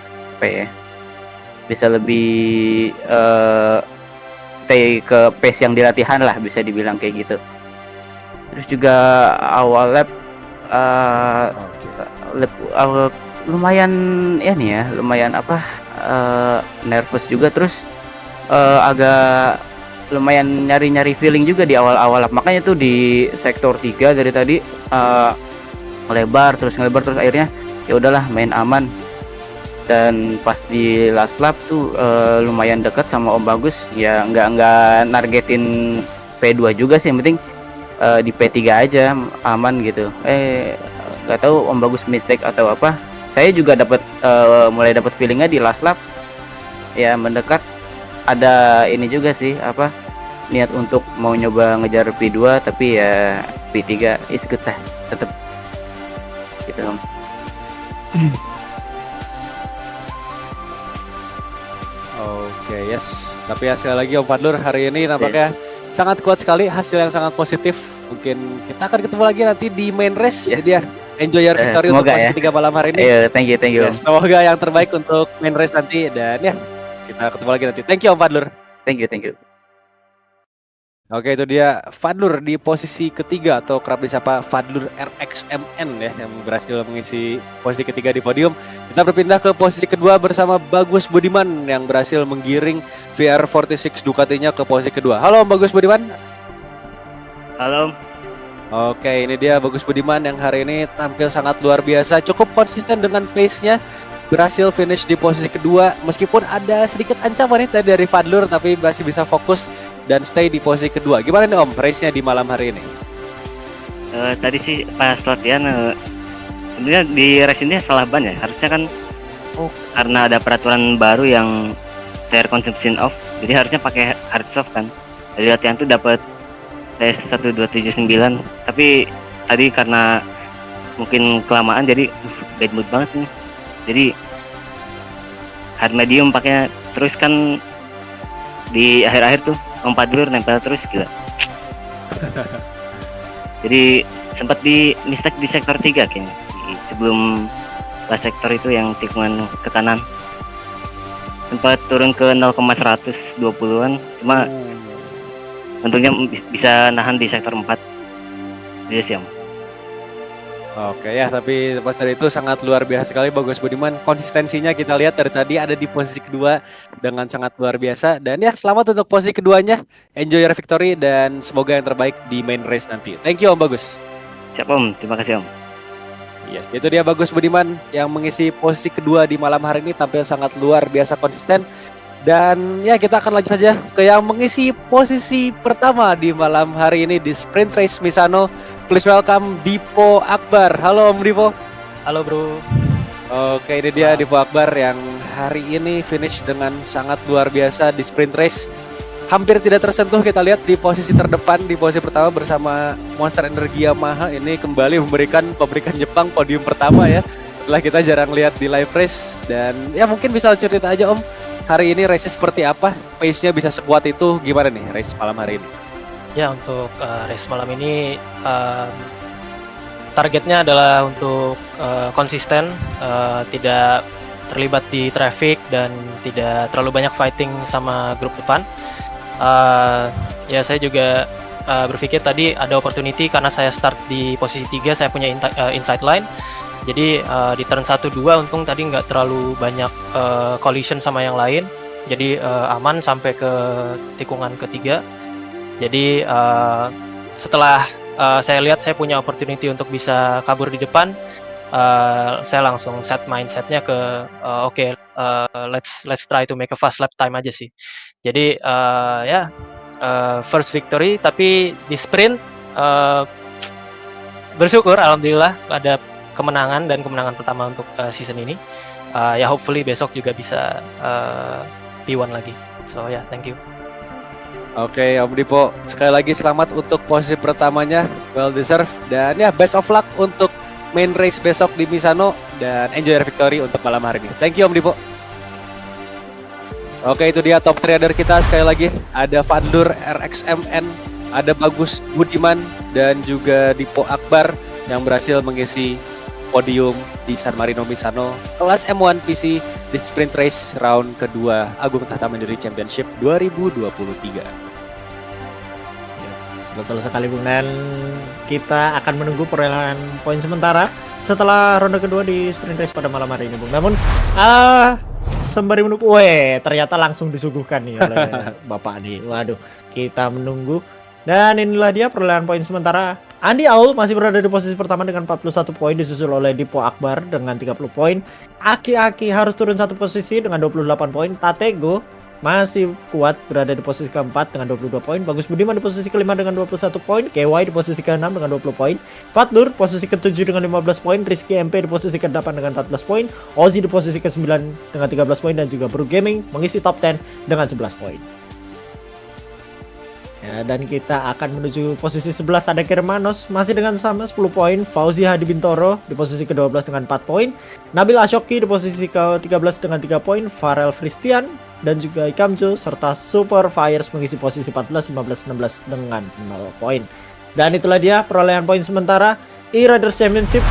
bisa lebih stay ke pace yang di latihan lah, bisa dibilang kayak gitu. Terus juga awal lap lumayan lumayan nervous juga, terus agak lumayan nyari feeling juga di awal-awal lap. Makanya tuh di sektor 3 dari tadi ngelebar terus akhirnya ya udahlah main aman. Dan pas di last lap tuh lumayan dekat sama Om Bagus, ya nggak nargetin P2 juga sih, yang penting di P3 aja aman gitu. Nggak tahu Om Bagus mistake atau apa. Saya juga mulai dapat feelingnya di last lap ya mendekat. Ada ini juga sih niat untuk mau nyoba ngejar P2 tapi ya P3 is good lah tetap gitu Om. Oke, yes. Tapi ya sekali lagi Om Fadlur, hari ini nampaknya sangat kuat sekali, hasil yang sangat positif. Mungkin kita akan ketemu lagi nanti di main race. Jadi ya, enjoy your victory untuk semoga posisi ya. ketiga malam hari ini. Ayo, thank you Yes, semoga yang terbaik untuk main race nanti. Dan ya, kita ketemu lagi nanti. Thank you Om Fadlur. thank you. Oke, itu dia Fadlur di posisi ketiga atau kerap disapa Fadlur RXMN ya, yang berhasil mengisi posisi ketiga di podium. Kita berpindah ke posisi kedua bersama Bagus Budiman yang berhasil menggiring VR46 Ducatinya ke posisi kedua. Halo Bagus Budiman. Halo. Oke, ini dia Bagus Budiman yang hari ini tampil sangat luar biasa, cukup konsisten dengan pace-nya. Berhasil finish di posisi kedua meskipun ada sedikit ancaman tadi dari Fadlur, tapi masih bisa fokus dan stay di posisi kedua. Gimana nih Om race-nya di malam hari ini? Tadi sih pas latihan sebenarnya di race ini salah ban ya. Harusnya kan karena ada peraturan baru yang tire consumption off, jadi harusnya pakai hard soft kan. Dari latihan tuh dapat tes 1279, tapi tadi karena mungkin kelamaan jadi bad mood banget nih. Jadi hard medium pakainya, terus kan di akhir-akhir tuh Om Fadlur nempel terus gila. Jadi sempat di mistake di sektor 3 kayaknya. Sebelum pas sektor itu yang tikungan ke kanan. Sempat turun ke 0,120-an, cuma untungnya bisa nahan di sektor 4. Jadi sih Om. Oke ya, tapi pas dari itu sangat luar biasa sekali Bagus Budiman. Konsistensinya kita lihat dari tadi ada di posisi kedua dengan sangat luar biasa. Dan ya selamat untuk posisi keduanya. Enjoy your victory dan semoga yang terbaik di main race nanti. Thank you Om Bagus. Siap Om, terima kasih Om. Yes, itu dia Bagus Budiman yang mengisi posisi kedua di malam hari ini, tampil sangat luar biasa konsisten. Dan ya kita akan lanjut saja ke yang mengisi posisi pertama di malam hari ini di Sprint Race Misano. Please welcome Dipo Akbar. Halo Om Dipo. Halo bro. Oke, ini dia Dipo Akbar yang hari ini finish dengan sangat luar biasa di Sprint Race. Hampir tidak tersentuh, kita lihat di posisi terdepan di posisi pertama bersama Monster Energy Yamaha. Ini kembali memberikan pabrikan Jepang podium pertama ya. Setelah kita jarang lihat di live race. Dan ya mungkin bisa cerita aja Om, hari ini race seperti apa? Pace-nya bisa sekuat itu, gimana nih race malam hari ini? Ya untuk race malam ini targetnya adalah untuk konsisten, tidak terlibat di traffic dan tidak terlalu banyak fighting sama grup depan. Ya saya juga berpikir tadi ada opportunity karena saya start di posisi 3, saya punya inside line. Jadi di turn 1-2 untung tadi nggak terlalu banyak collision sama yang lain. Jadi aman sampai ke tikungan ketiga. Jadi setelah saya lihat saya punya opportunity untuk bisa kabur di depan, saya langsung set mindsetnya ke let's try to make a fast lap time aja sih. Jadi first victory, tapi di sprint bersyukur alhamdulillah ada kemenangan dan kemenangan pertama untuk season ini. Ya hopefully besok juga bisa P1 lagi. So ya, thank you. Oke, Om Dipo, sekali lagi selamat untuk posisi pertamanya, well deserved. Dan ya best of luck untuk main race besok di Misano dan enjoy your victory untuk malam hari ini. Thank you Om Dipo. Oke, itu dia top 3 rider kita sekali lagi. Ada Fadlur RXMN, ada Bagus Budiman dan juga Dipo Akbar yang berhasil mengisi podium di San Marino Misano kelas M1 PC di Sprint Race round kedua Agung Tahta Mandiri Championship 2023. Yes, betul sekali Bung. Dan kita akan menunggu perolehan poin sementara setelah ronde kedua di Sprint Race pada malam hari ini Bung. Namun sembari menunggu, ternyata langsung disuguhkan nih oleh Bapak nih. Waduh, kita menunggu. Dan inilah dia perolehan poin sementara. Andi Aul masih berada di posisi pertama dengan 41 poin, disusul oleh Dipo Akbar dengan 30 poin. Aki harus turun satu posisi dengan 28 poin. Tatego masih kuat berada di posisi keempat dengan 22 poin. Bagus Budiman di posisi kelima dengan 21 poin. KY di posisi ke-6 dengan 20 poin. Fadlur posisi ke-7 dengan 15 poin. Rizky MP di posisi ke-8 dengan 14 poin. Ozzy di posisi ke-9 dengan 13 poin. Dan juga Bro Gaming mengisi top 10 dengan 11 poin. Ya, dan kita akan menuju posisi 11 ada Kermanos masih dengan sama 10 poin. Fauzi Hadi Bintoro di posisi ke-12 dengan 4 poin. Nabil Ashoki di posisi ke-13 dengan 3 poin. Farel Fristian dan juga Ikamjo serta Super Fires mengisi posisi 14, 15, 16 dengan 0 poin. Dan itulah dia perolehan poin sementara E-Riders Championship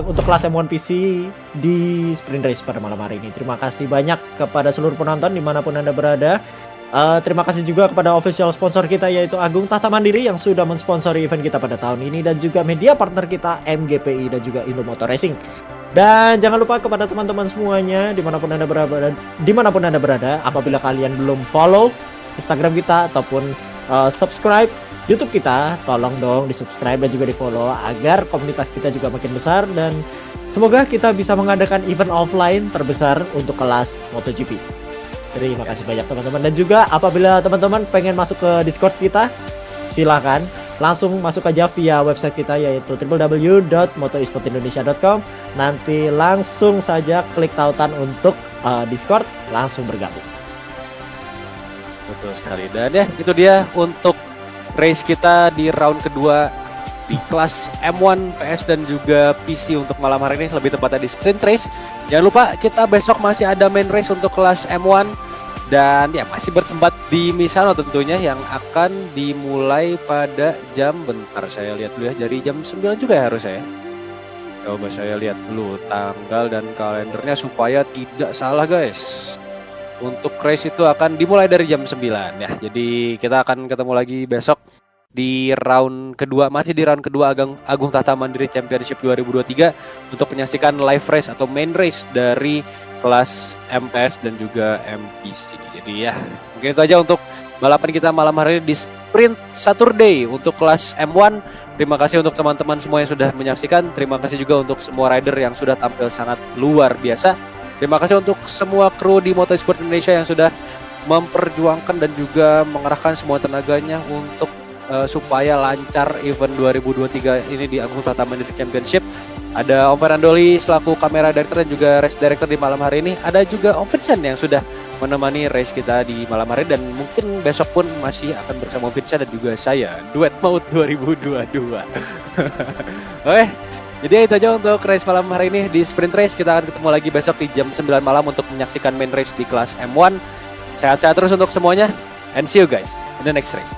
untuk kelas M1 PC di sprint race pada malam hari ini. Terima kasih banyak kepada seluruh penonton dimanapun Anda berada. Terima kasih juga kepada official sponsor kita yaitu Agung Tata Mandiri yang sudah mensponsori event kita pada tahun ini, dan juga media partner kita MGPI dan juga Indomotor Racing. Dan jangan lupa kepada teman-teman semuanya dimanapun Anda berada, apabila kalian belum follow Instagram kita ataupun subscribe YouTube kita, tolong dong di subscribe dan juga di follow agar komunitas kita juga makin besar, dan semoga kita bisa mengadakan event offline terbesar untuk kelas MotoGP. Terima kasih banyak teman-teman, dan juga apabila teman-teman pengen masuk ke Discord kita, silahkan langsung masuk aja via website kita yaitu www.motoesportindonesia.com. Nanti langsung saja klik tautan untuk Discord, langsung bergabung. Betul sekali. Dan ya itu dia untuk race kita di round kedua di kelas M1 PS dan juga PC untuk malam hari ini, lebih tepatnya di sprint race. Jangan lupa kita besok masih ada main race untuk kelas M1 dan ya masih bertempat di Misano tentunya, yang akan dimulai pada jam, bentar saya lihat dulu ya, dari jam 9 juga ya harus saya. Coba saya lihat dulu tanggal dan kalendernya supaya tidak salah guys. Untuk race itu akan dimulai dari jam 9 ya. Jadi kita akan ketemu lagi besok di round kedua, masih di round kedua Agung Tata Mandiri Championship 2023 untuk menyaksikan live race atau main race dari kelas MPS dan juga MPC. Jadi ya mungkin itu aja untuk balapan kita malam hari ini di Sprint Saturday untuk kelas M1. Terima kasih untuk teman-teman semua yang sudah menyaksikan. Terima kasih juga untuk semua rider yang sudah tampil sangat luar biasa. Terima kasih untuk semua kru di Motorsport Indonesia yang sudah memperjuangkan dan juga mengerahkan semua tenaganya untuk supaya lancar event 2023 ini di Agung Tata Mandiri Championship. Ada Om Fernandoli selaku kamera director dan juga race director di malam hari ini. Ada juga Om Vincent yang sudah menemani race kita di malam hari, dan mungkin besok pun masih akan bersama Om Vincent dan juga saya, Duet Maut 2022. Oke, jadi itu aja untuk race malam hari ini di sprint race. Kita akan ketemu lagi besok di jam 9 malam untuk menyaksikan main race di kelas M1. Sehat-sehat terus untuk semuanya, and see you guys in the next race.